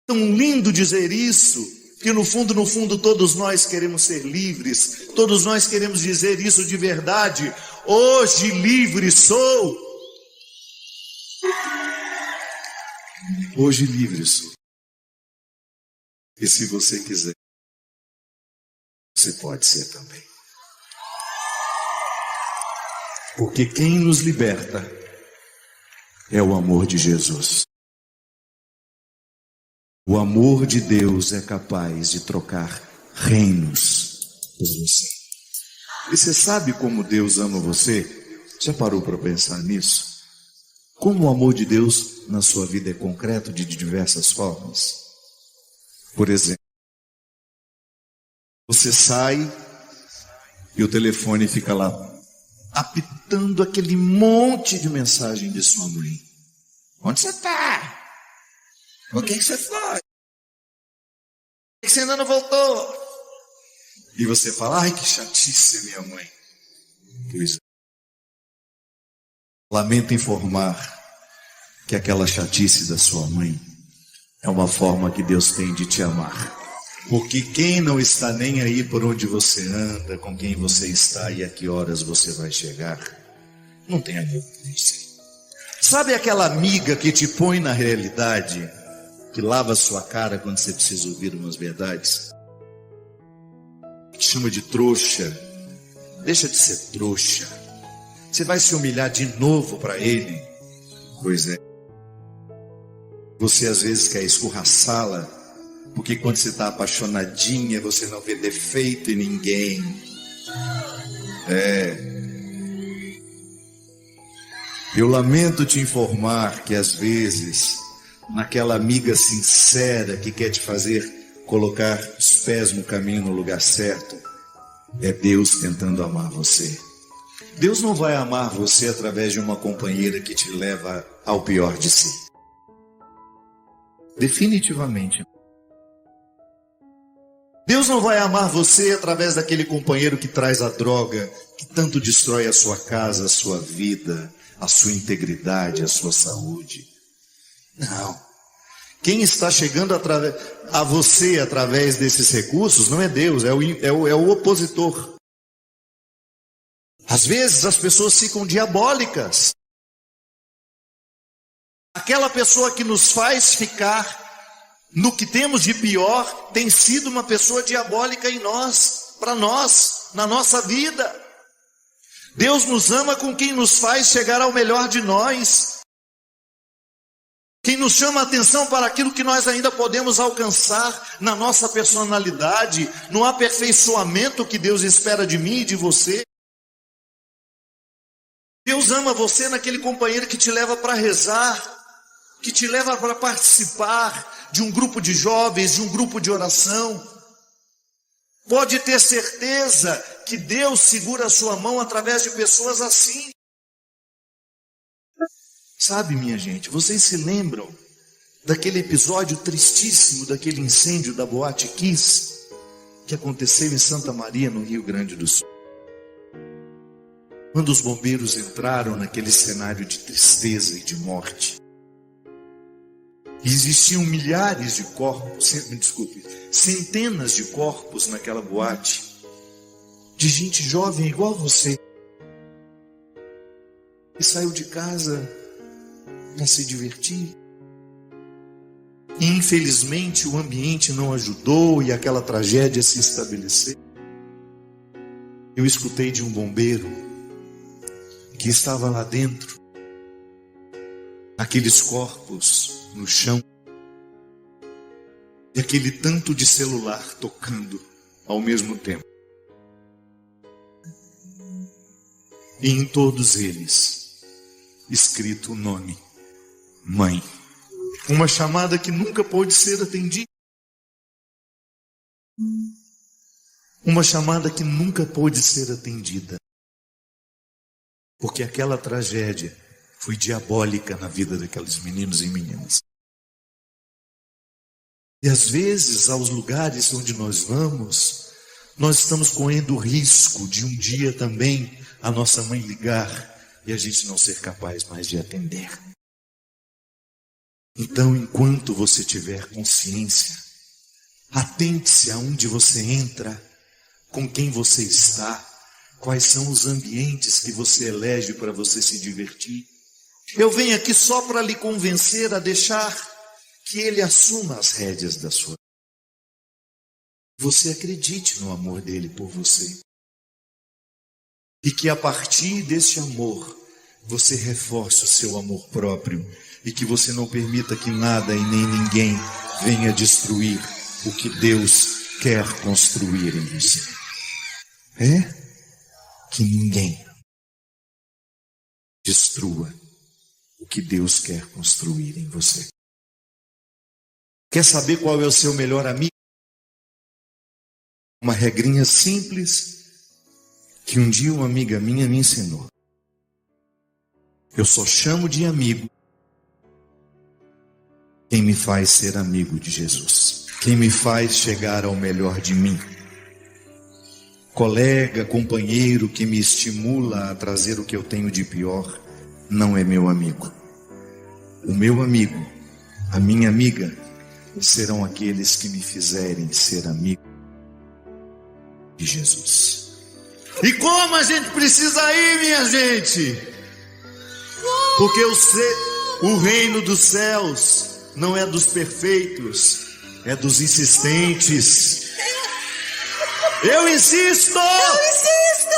Tão lindo dizer isso, que no fundo, todos nós queremos ser livres. Todos nós queremos dizer isso de verdade. hoje livre sou. Hoje livre sou. E se você quiser, você pode ser também. Porque quem nos liberta é o amor de Jesus. O amor de Deus é capaz de trocar reinos por você. E você sabe como Deus ama você? Já parou para pensar nisso? Como o amor de Deus na sua vida é concreto de diversas formas? Por exemplo, você sai e o telefone fica lá apitando aquele monte de mensagem de sua mãe. Onde você está? O que você foi? Por que você ainda não voltou? E você fala, ai que chatice, minha mãe. Pois é. Lamento informar que aquela chatice da sua mãe é uma forma que Deus tem de te amar. Porque quem não está nem aí por onde você anda, com quem você está e a que horas você vai chegar, não tem amor por você. Sabe aquela amiga que te põe na realidade, que lava a sua cara quando você precisa ouvir umas verdades? Que te chama de trouxa. Deixa de ser trouxa. Você vai se humilhar de novo para ele? Pois é. Você às vezes quer escorraçá-la, porque quando você está apaixonadinha, você não vê defeito em ninguém. Eu lamento te informar que às vezes, naquela amiga sincera que quer te fazer colocar os pés no caminho, no lugar certo, é Deus tentando amar você. Deus não vai amar você através de uma companheira que te leva ao pior de si. Definitivamente. Deus não vai amar você através daquele companheiro que traz a droga, que tanto destrói a sua casa, a sua vida, a sua integridade, a sua saúde. Não. Quem está chegando a você através desses recursos não é Deus, é o opositor. Às vezes as pessoas ficam diabólicas. Aquela pessoa que nos faz ficar no que temos de pior tem sido uma pessoa diabólica em nós, para nós, na nossa vida. Deus nos ama com quem nos faz chegar ao melhor de nós. Quem nos chama a atenção para aquilo que nós ainda podemos alcançar na nossa personalidade, no aperfeiçoamento que Deus espera de mim e de você. Deus ama você naquele companheiro que te leva para rezar, que te leva para participar de um grupo de jovens, de um grupo de oração. Pode ter certeza que Deus segura a sua mão através de pessoas assim. Sabe, minha gente, vocês se lembram daquele episódio tristíssimo, daquele incêndio da Boate Kiss, que aconteceu em Santa Maria, no Rio Grande do Sul? Quando os bombeiros entraram naquele cenário de tristeza e de morte, existiam milhares de corpos, centenas de corpos naquela boate, de gente jovem igual você, que saiu de casa para se divertir. E infelizmente o ambiente não ajudou e aquela tragédia se estabeleceu. Eu escutei de um bombeiro que estava lá dentro, aqueles corpos no chão, e aquele tanto de celular tocando ao mesmo tempo. E em todos eles, escrito o nome, mãe. Uma chamada que nunca pôde ser atendida. Uma chamada que nunca pôde ser atendida. Porque aquela tragédia foi diabólica na vida daqueles meninos e meninas. E às vezes, aos lugares onde nós vamos, nós estamos correndo o risco de um dia também a nossa mãe ligar e a gente não ser capaz mais de atender. Então, enquanto você tiver consciência, atente-se aonde você entra, com quem você está, Quais são os ambientes que você elege para você se divertir? Eu venho aqui só para lhe convencer a deixar que Ele assuma as rédeas da sua vida. Você acredite no amor dele por você. E que a partir desse amor, você reforce o seu amor próprio. E que você não permita que nada e nem ninguém venha destruir o que Deus quer construir em você. Que ninguém destrua o que Deus quer construir em você. Quer saber qual é o seu melhor amigo? Uma regrinha simples que um dia uma amiga minha me ensinou. Eu só chamo de amigo quem me faz ser amigo de Jesus, quem me faz chegar ao melhor de mim. Colega, companheiro que me estimula a trazer o que eu tenho de pior, não é meu amigo. O meu amigo, a minha amiga, serão aqueles que me fizerem ser amigo de Jesus. E como a gente precisa ir, minha gente? Porque o reino dos céus não é dos perfeitos, é dos insistentes. Eu insisto! Eu insisto!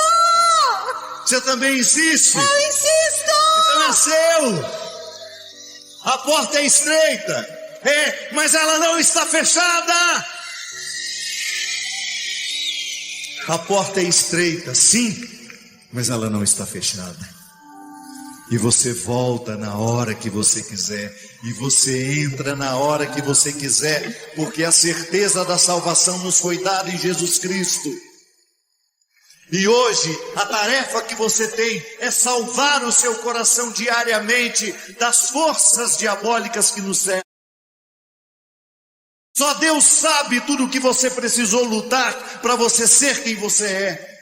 Você também insiste? Eu insisto! Então é seu! A porta é estreita, mas ela não está fechada! A porta é estreita, sim, mas ela não está fechada. E você volta na hora que você quiser, e você entra na hora que você quiser, porque a certeza da salvação nos foi dada em Jesus Cristo. E hoje, a tarefa que você tem é salvar o seu coração diariamente das forças diabólicas que nos cercam. Só Deus sabe tudo o que você precisou lutar para você ser quem você é.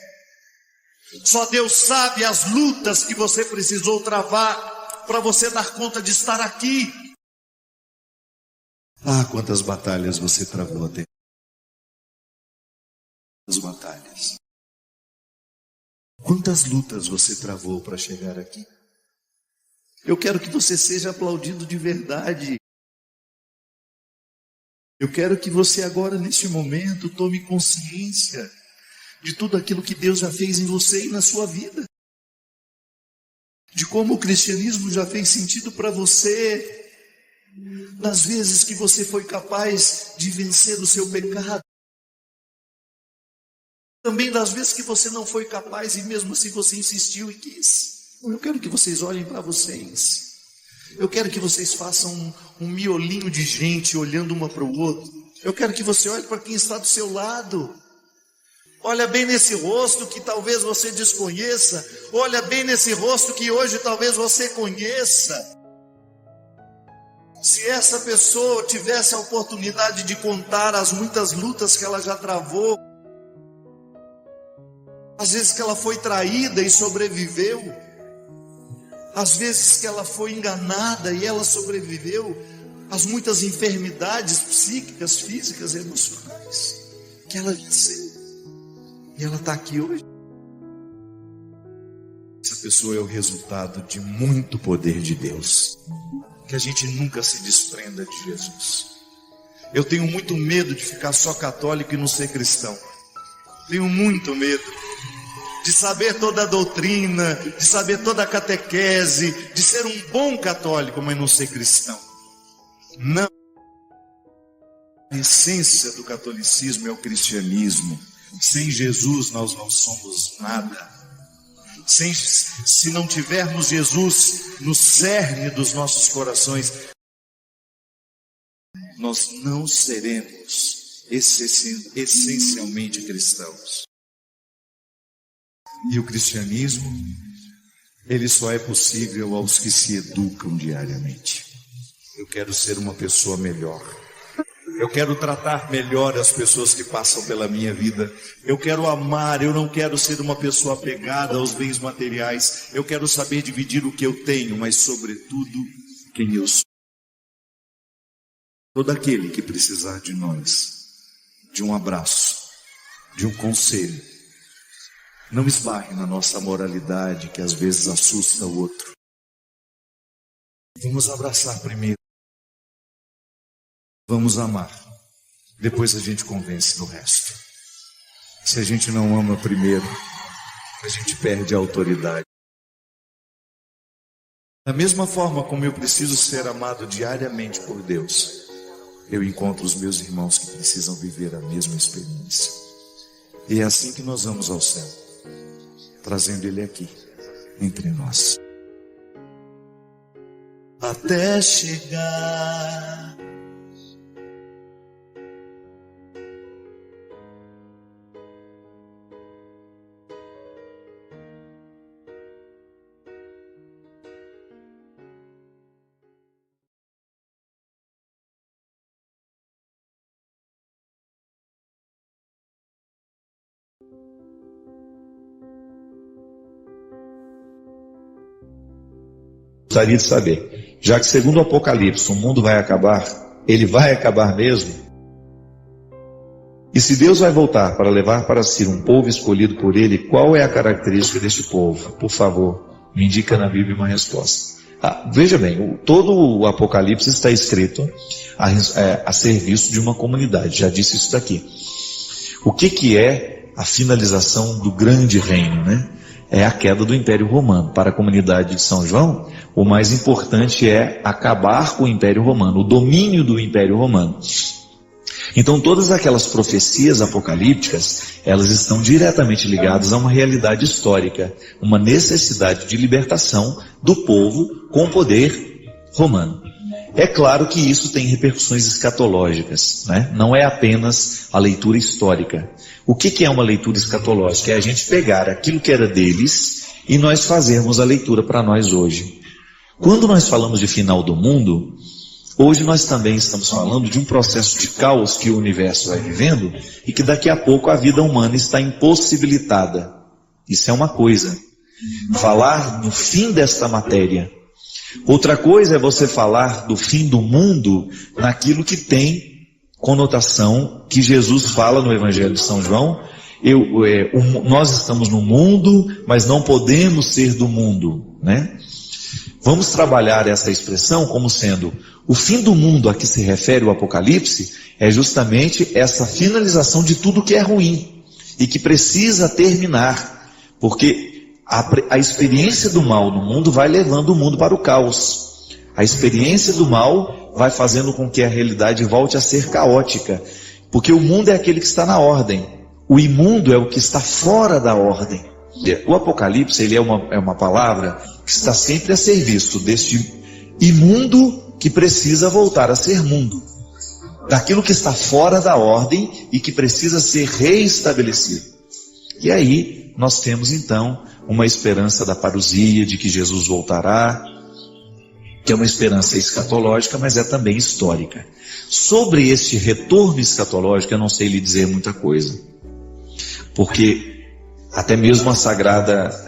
Só Deus sabe as lutas que você precisou travar para você dar conta de estar aqui. Ah, quantas batalhas você travou até. Quantas batalhas. Quantas lutas você travou para chegar aqui. Eu quero que você seja aplaudido de verdade. Eu quero que você agora, neste momento, tome consciência de tudo aquilo que Deus já fez em você e na sua vida. De como o cristianismo já fez sentido para você. Das vezes que você foi capaz de vencer o seu pecado. Também das vezes que você não foi capaz e mesmo assim você insistiu e quis. Eu quero que vocês olhem para vocês. Eu quero que vocês façam um miolinho de gente olhando uma para o outro. Eu quero que você olhe para quem está do seu lado. Olha bem nesse rosto que talvez você desconheça. Olha bem nesse rosto que hoje talvez você conheça. Se essa pessoa tivesse a oportunidade de contar as muitas lutas que ela já travou, às vezes que ela foi traída e sobreviveu, às vezes que ela foi enganada e ela sobreviveu, as muitas enfermidades psíquicas, físicas, emocionais que ela venceu. E ela está aqui hoje. Essa pessoa é o resultado de muito poder de Deus. Que a gente nunca se desprenda de Jesus. Eu tenho muito medo de ficar só católico e não ser cristão. Tenho muito medo de saber toda a doutrina, de saber toda a catequese, de ser um bom católico, mas não ser cristão. Não. A essência do catolicismo é o cristianismo. Sem Jesus nós não somos nada. Se não tivermos Jesus no cerne dos nossos corações, nós não seremos essencialmente cristãos. E o cristianismo, ele só é possível aos que se educam diariamente. Eu quero ser uma pessoa melhor. Eu quero tratar melhor as pessoas que passam pela minha vida. Eu quero amar, eu não quero ser uma pessoa apegada aos bens materiais. Eu quero saber dividir o que eu tenho, mas sobretudo quem eu sou. Todo aquele que precisar de nós, de um abraço, de um conselho, Não esbarre na nossa moralidade, que às vezes assusta o outro. Vamos abraçar primeiro. Vamos amar. Depois a gente convence no resto. Se a gente não ama primeiro, a gente perde a autoridade. Da mesma forma como eu preciso ser amado diariamente por Deus, eu encontro os meus irmãos que precisam viver a mesma experiência. E é assim que nós vamos ao céu, trazendo Ele aqui, entre nós. Até chegar Gostaria de saber, já que segundo o Apocalipse o mundo vai acabar, ele vai acabar mesmo? E se Deus vai voltar para levar para si um povo escolhido por Ele, qual é a característica deste povo? Por favor, me indica na Bíblia uma resposta. Veja bem, todo o Apocalipse está escrito a serviço de uma comunidade, já disse isso daqui. O que é a finalização do grande reino, né? É a queda do Império Romano. Para a comunidade de São João, o mais importante é acabar com o Império Romano, o domínio do Império Romano. Então todas aquelas profecias apocalípticas, elas estão diretamente ligadas a uma realidade histórica, uma necessidade de libertação do povo com o poder romano. É claro que isso tem repercussões escatológicas, né? Não é apenas a leitura histórica. O que é uma leitura escatológica? É a gente pegar aquilo que era deles e nós fazermos a leitura para nós hoje. Quando nós falamos de final do mundo, hoje nós também estamos falando de um processo de caos que o universo vai vivendo e que daqui a pouco a vida humana está impossibilitada. Isso é uma coisa. Falar no fim desta matéria. Outra coisa é você falar do fim do mundo naquilo que tem conotação que Jesus fala no Evangelho de São João. Nós estamos no mundo, mas não podemos ser do mundo, né? Vamos trabalhar essa expressão como sendo o fim do mundo a que se refere o Apocalipse, é justamente essa finalização de tudo que é ruim e que precisa terminar, porque a experiência do mal no mundo vai levando o mundo para o caos. A experiência do mal vai fazendo com que a realidade volte a ser caótica, porque o mundo é aquele que está na ordem, o imundo é o que está fora da ordem. O Apocalipse ele é uma palavra que está sempre a serviço deste imundo que precisa voltar a ser mundo, daquilo que está fora da ordem e que precisa ser reestabelecido. E aí nós temos então uma esperança da parousia, de que Jesus voltará, que é uma esperança escatológica, mas é também histórica. Sobre este retorno escatológico eu não sei lhe dizer muita coisa, porque até mesmo a Sagrada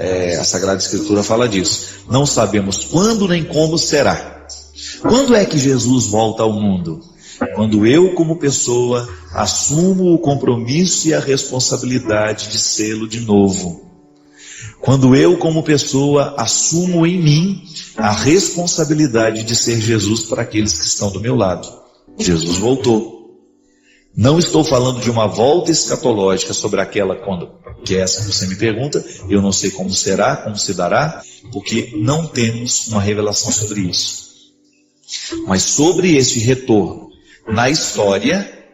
Escritura fala disso. Não sabemos quando nem como será. Quando é que Jesus volta ao mundo? Quando eu, como pessoa, assumo o compromisso e a responsabilidade de sê-lo de novo. Quando eu, como pessoa, assumo em mim a responsabilidade de ser Jesus para aqueles que estão do meu lado. Jesus voltou. Não estou falando de uma volta escatológica sobre aquela que é essa que você me pergunta. Eu não sei como será, como se dará, porque não temos uma revelação sobre isso. Mas sobre esse retorno na história,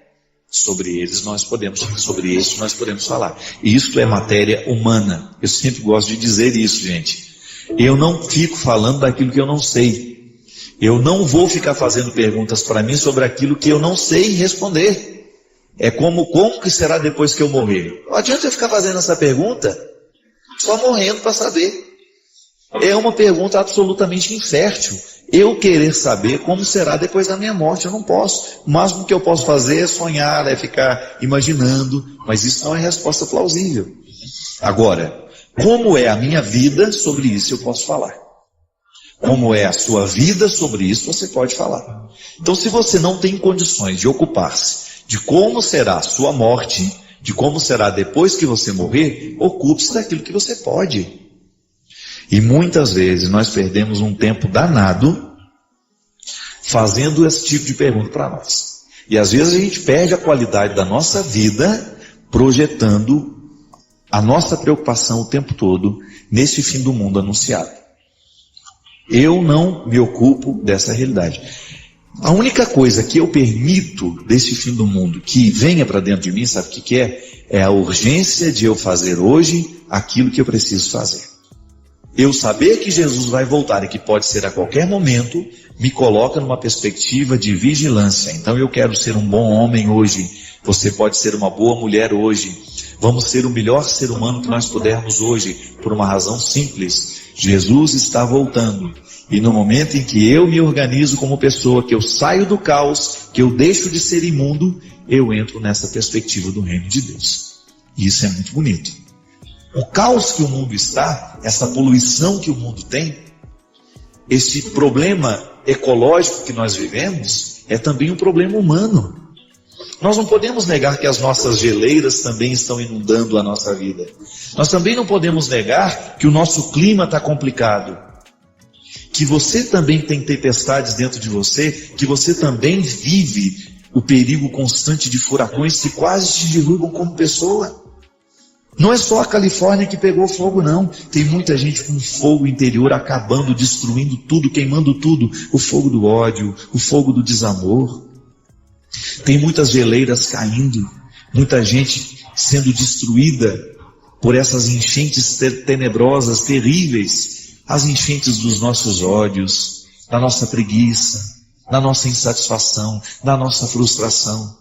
sobre isso nós podemos falar. E isto é matéria humana. Eu sempre gosto de dizer isso, gente. Eu não fico falando daquilo que eu não sei. Eu não vou ficar fazendo perguntas para mim sobre aquilo que eu não sei responder. É como que será depois que eu morrer? Não adianta eu ficar fazendo essa pergunta só morrendo para saber. É uma pergunta absolutamente infértil. Eu querer saber como será depois da minha morte, eu não posso. O máximo que eu posso fazer é sonhar, é ficar imaginando, mas isso não é resposta plausível. Agora, como é a minha vida, sobre isso eu posso falar. Como é a sua vida, sobre isso você pode falar. Então, se você não tem condições de ocupar-se de como será a sua morte, de como será depois que você morrer, ocupe-se daquilo que você pode. E muitas vezes nós perdemos um tempo danado fazendo esse tipo de pergunta para nós. E às vezes a gente perde a qualidade da nossa vida projetando a nossa preocupação o tempo todo nesse fim do mundo anunciado. Eu não me ocupo dessa realidade. A única coisa que eu permito desse fim do mundo que venha para dentro de mim, sabe o que é? É a urgência de eu fazer hoje aquilo que eu preciso fazer. Eu saber que Jesus vai voltar e que pode ser a qualquer momento, me coloca numa perspectiva de vigilância. Então eu quero ser um bom homem hoje, você pode ser uma boa mulher hoje, vamos ser o melhor ser humano que nós pudermos hoje, por uma razão simples: Jesus está voltando. E no momento em que eu me organizo como pessoa, que eu saio do caos, que eu deixo de ser imundo, eu entro nessa perspectiva do reino de Deus. E isso é muito bonito. O caos que o mundo está, essa poluição que o mundo tem, esse problema ecológico que nós vivemos, é também um problema humano. Nós não podemos negar que as nossas geleiras também estão inundando a nossa vida. Nós também não podemos negar que o nosso clima está complicado. Que você também tem tempestades dentro de você, que você também vive o perigo constante de furacões que quase te derrubam como pessoa. Não é só a Califórnia que pegou fogo, não. Tem muita gente com fogo interior acabando, destruindo tudo, queimando tudo. O fogo do ódio, o fogo do desamor. Tem muitas geleiras caindo, muita gente sendo destruída por essas enchentes tenebrosas, terríveis. As enchentes dos nossos ódios, da nossa preguiça, da nossa insatisfação, da nossa frustração.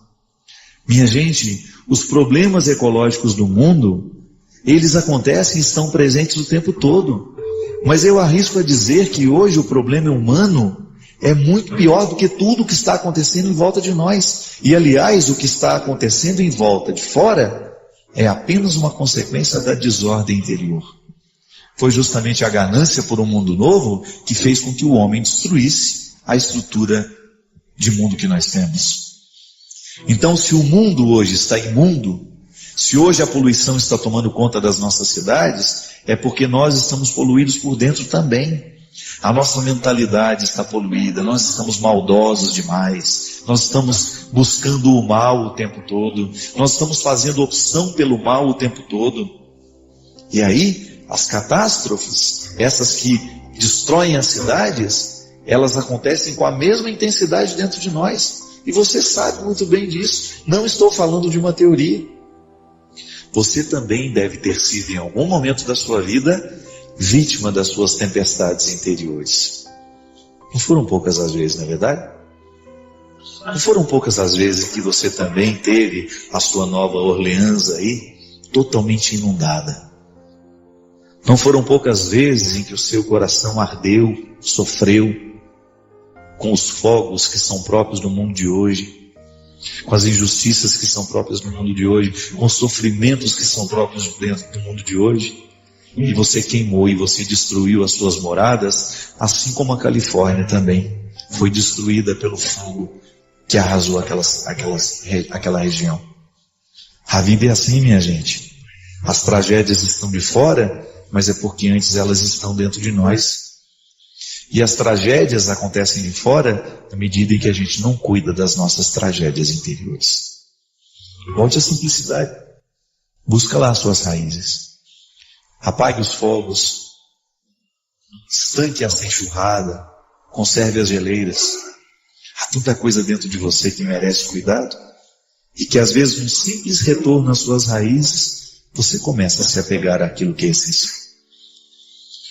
Minha gente, os problemas ecológicos do mundo, eles acontecem e estão presentes o tempo todo. Mas eu arrisco a dizer que hoje o problema humano é muito pior do que tudo que está acontecendo em volta de nós. E aliás, o que está acontecendo em volta de fora é apenas uma consequência da desordem interior. Foi justamente a ganância por um mundo novo que fez com que o homem destruísse a estrutura de mundo que nós temos. Então, se o mundo hoje está imundo, se hoje a poluição está tomando conta das nossas cidades, é porque nós estamos poluídos por dentro também. A nossa mentalidade está poluída, nós estamos maldosos demais, nós estamos buscando o mal o tempo todo, nós estamos fazendo opção pelo mal o tempo todo. E aí, as catástrofes, essas que destroem as cidades, elas acontecem com a mesma intensidade dentro de nós. E você sabe muito bem disso. Não estou falando de uma teoria. Você também deve ter sido, em algum momento da sua vida, vítima das suas tempestades interiores. Não foram poucas as vezes, não é verdade? Não foram poucas as vezes que você também teve a sua Nova Orleans aí, totalmente inundada. Não foram poucas vezes em que o seu coração ardeu, sofreu, com os fogos que são próprios do mundo de hoje, com as injustiças que são próprias do mundo de hoje, com os sofrimentos que são próprios dentro do mundo de hoje, e você queimou e você destruiu as suas moradas, assim como a Califórnia também foi destruída pelo fogo que arrasou aquela região. A vida é assim, minha gente. As tragédias estão de fora, mas é porque antes elas estão dentro de nós. E as tragédias acontecem de fora na medida em que a gente não cuida das nossas tragédias interiores. Volte à simplicidade. Busca lá as suas raízes. Apague os fogos. Estanque essa enxurrada. Conserve as geleiras. Há tanta coisa dentro de você que merece cuidado. E que às vezes um simples retorno às suas raízes, você começa a se apegar àquilo que é essencial.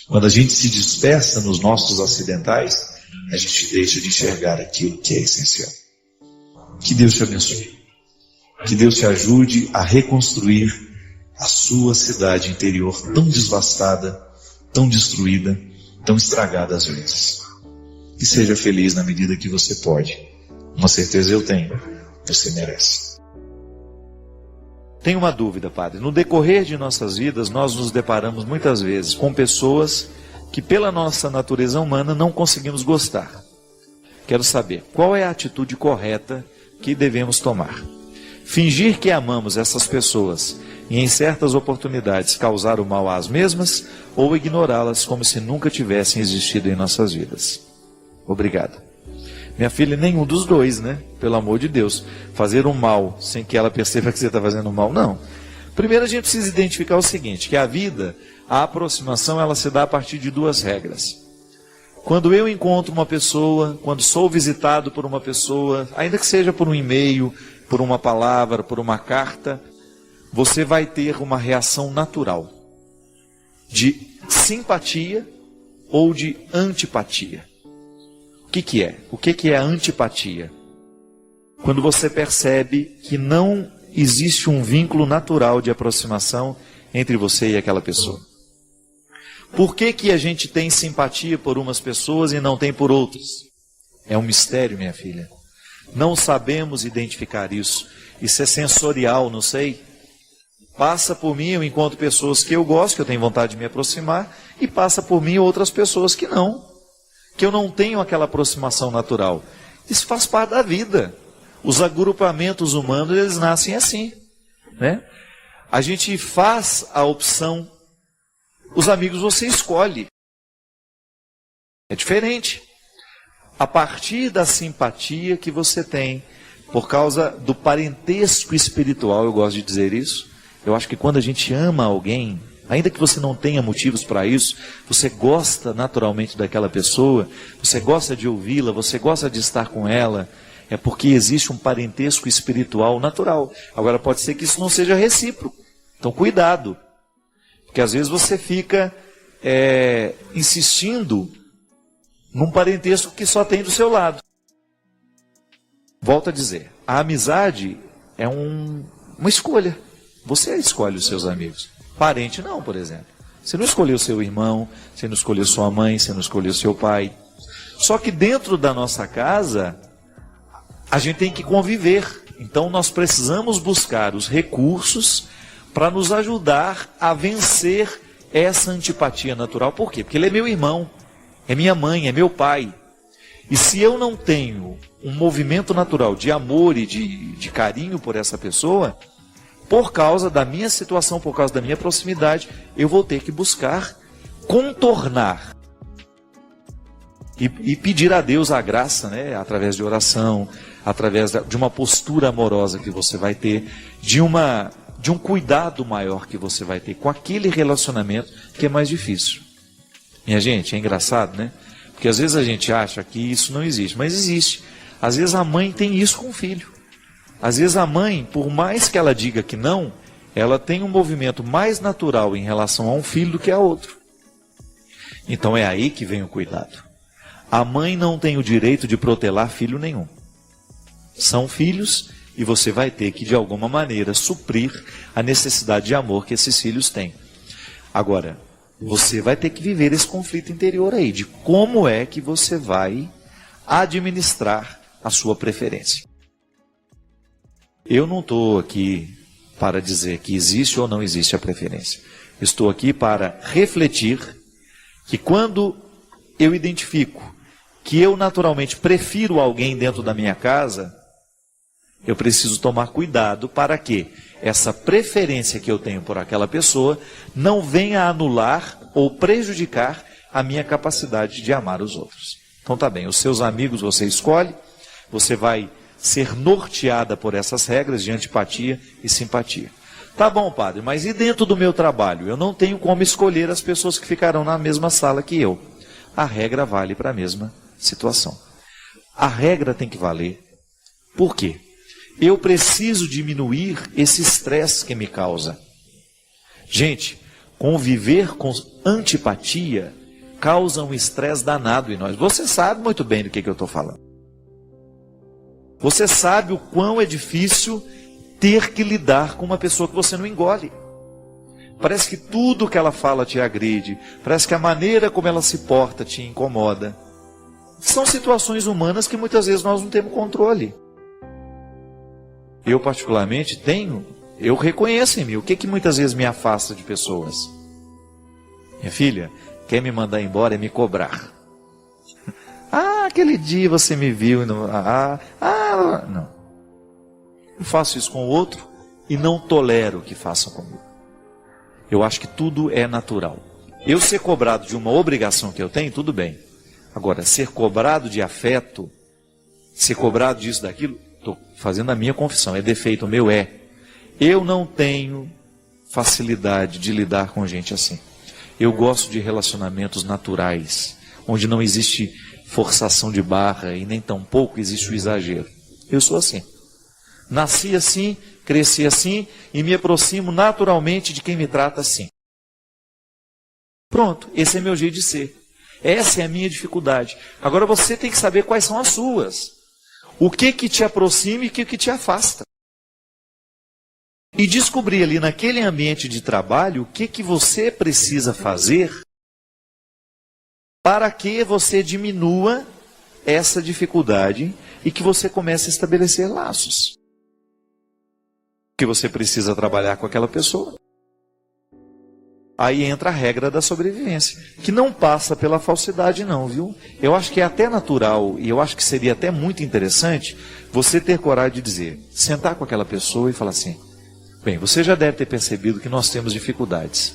Quando a gente se dispersa nos nossos acidentais, a gente deixa de enxergar aquilo que é essencial. Que Deus te abençoe. Que Deus te ajude a reconstruir a sua cidade interior tão devastada, tão destruída, tão estragada às vezes. E seja feliz na medida que você pode. Uma certeza eu tenho, você merece. Tenho uma dúvida, padre. No decorrer de nossas vidas, nós nos deparamos muitas vezes com pessoas que pela nossa natureza humana não conseguimos gostar. Quero saber, qual é a atitude correta que devemos tomar? Fingir que amamos essas pessoas e em certas oportunidades causar o mal às mesmas ou ignorá-las como se nunca tivessem existido em nossas vidas. Obrigado. Minha filha, nenhum dos dois, né? Pelo amor de Deus. Fazer um mal sem que ela perceba que você está fazendo mal, não. Primeiro a gente precisa identificar o seguinte, que a vida, a aproximação, ela se dá a partir de duas regras. Quando eu encontro uma pessoa, quando sou visitado por uma pessoa, ainda que seja por um e-mail, por uma palavra, por uma carta, você vai ter uma reação natural de simpatia ou de antipatia. O que é? O que é a antipatia? Quando você percebe que não existe um vínculo natural de aproximação entre você e aquela pessoa. Por que a gente tem simpatia por umas pessoas e não tem por outras? É um mistério, minha filha. Não sabemos identificar isso. Isso é sensorial, não sei. Passa por mim, eu encontro pessoas que eu gosto, que eu tenho vontade de me aproximar, e passa por mim outras pessoas que não. Que eu não tenho aquela aproximação natural. Isso faz parte da vida. Os agrupamentos humanos, eles nascem assim, né? A gente faz a opção, os amigos você escolhe. É diferente. A partir da simpatia que você tem, por causa do parentesco espiritual, eu gosto de dizer isso. Eu acho que quando a gente ama alguém, ainda que você não tenha motivos para isso, você gosta naturalmente daquela pessoa, você gosta de ouvi-la, você gosta de estar com ela, é porque existe um parentesco espiritual natural. Agora pode ser que isso não seja recíproco. Então cuidado. Porque às vezes você fica insistindo num parentesco que só tem do seu lado. Volto a dizer, a amizade é uma escolha. Você escolhe os seus amigos. Parente não, por exemplo. Você não escolheu seu irmão, você não escolheu sua mãe, você não escolheu seu pai. Só que dentro da nossa casa, a gente tem que conviver. Então nós precisamos buscar os recursos para nos ajudar a vencer essa antipatia natural. Por quê? Porque ele é meu irmão, é minha mãe, é meu pai. E se eu não tenho um movimento natural de amor e de carinho por essa pessoa, por causa da minha situação, por causa da minha proximidade, eu vou ter que buscar contornar e pedir a Deus a graça, né, através de oração, através de uma postura amorosa que você vai ter, de um cuidado maior que você vai ter com aquele relacionamento que é mais difícil. Minha gente, é engraçado, né? Porque às vezes a gente acha que isso não existe, mas existe. Às vezes a mãe tem isso com o filho. Às vezes a mãe, por mais que ela diga que não, ela tem um movimento mais natural em relação a um filho do que a outro. Então é aí que vem o cuidado. A mãe não tem o direito de protelar filho nenhum. São filhos e você vai ter que, de alguma maneira, suprir a necessidade de amor que esses filhos têm. Agora, você vai ter que viver esse conflito interior aí, de como é que você vai administrar a sua preferência. Eu não estou aqui para dizer que existe ou não existe a preferência. Estou aqui para refletir que quando eu identifico que eu naturalmente prefiro alguém dentro da minha casa, eu preciso tomar cuidado para que essa preferência que eu tenho por aquela pessoa não venha a anular ou prejudicar a minha capacidade de amar os outros. Então tá bem, os seus amigos você escolhe, você vai ser norteada por essas regras de antipatia e simpatia. Tá bom, padre, mas e dentro do meu trabalho? Eu não tenho como escolher as pessoas que ficarão na mesma sala que eu. A regra vale para a mesma situação. A regra tem que valer. Por quê? Eu preciso diminuir esse estresse que me causa. Gente, conviver com antipatia causa um estresse danado em nós. Você sabe muito bem do que eu estou falando. Você sabe o quão é difícil ter que lidar com uma pessoa que você não engole. Parece que tudo que ela fala te agride. Parece que a maneira como ela se porta te incomoda. São situações humanas que muitas vezes nós não temos controle. Eu particularmente eu reconheço em mim o que muitas vezes me afasta de pessoas. Minha filha, quer me mandar embora é me cobrar. Aquele dia você me viu. Não. Eu faço isso com o outro e não tolero que façam comigo. Eu acho que tudo é natural. Eu ser cobrado de uma obrigação que eu tenho, tudo bem. Agora, ser cobrado de afeto, ser cobrado disso, daquilo, estou fazendo a minha confissão, é defeito meu, é. Eu não tenho facilidade de lidar com gente assim. Eu gosto de relacionamentos naturais, onde não existe forçação de barra e nem tampouco existe o exagero. Eu sou assim. Nasci assim, cresci assim e me aproximo naturalmente de quem me trata assim. Pronto, esse é meu jeito de ser. Essa é a minha dificuldade. Agora você tem que saber quais são as suas. O que te aproxima e o que te afasta. E descobrir ali naquele ambiente de trabalho o que você precisa fazer para que você diminua essa dificuldade e que você comece a estabelecer laços. Que você precisa trabalhar com aquela pessoa. Aí entra a regra da sobrevivência, que não passa pela falsidade não, viu? Eu acho que é até natural e eu acho que seria até muito interessante você ter coragem de dizer, sentar com aquela pessoa e falar assim, bem, você já deve ter percebido que nós temos dificuldades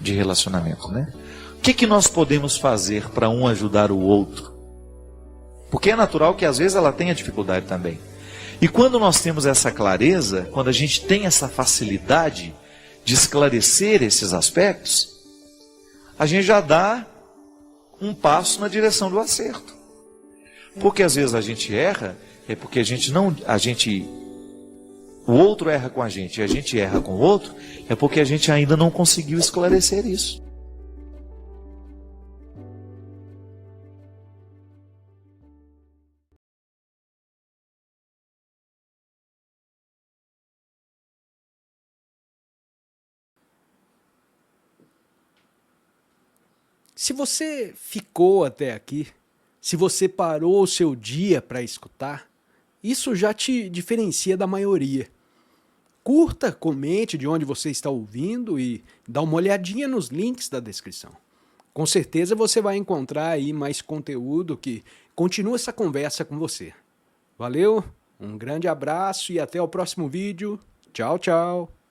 de relacionamento, né? O que nós podemos fazer para um ajudar o outro? Porque é natural que às vezes ela tenha dificuldade também. E quando nós temos essa clareza, quando a gente tem essa facilidade de esclarecer esses aspectos, a gente já dá um passo na direção do acerto. Porque às vezes a gente erra, é porque o outro erra com a gente e a gente erra com o outro, é porque a gente ainda não conseguiu esclarecer isso. Se você ficou até aqui, se você parou o seu dia para escutar, isso já te diferencia da maioria. Curta, comente de onde você está ouvindo e dá uma olhadinha nos links da descrição. Com certeza você vai encontrar aí mais conteúdo que continua essa conversa com você. Valeu, um grande abraço e até o próximo vídeo. Tchau, tchau.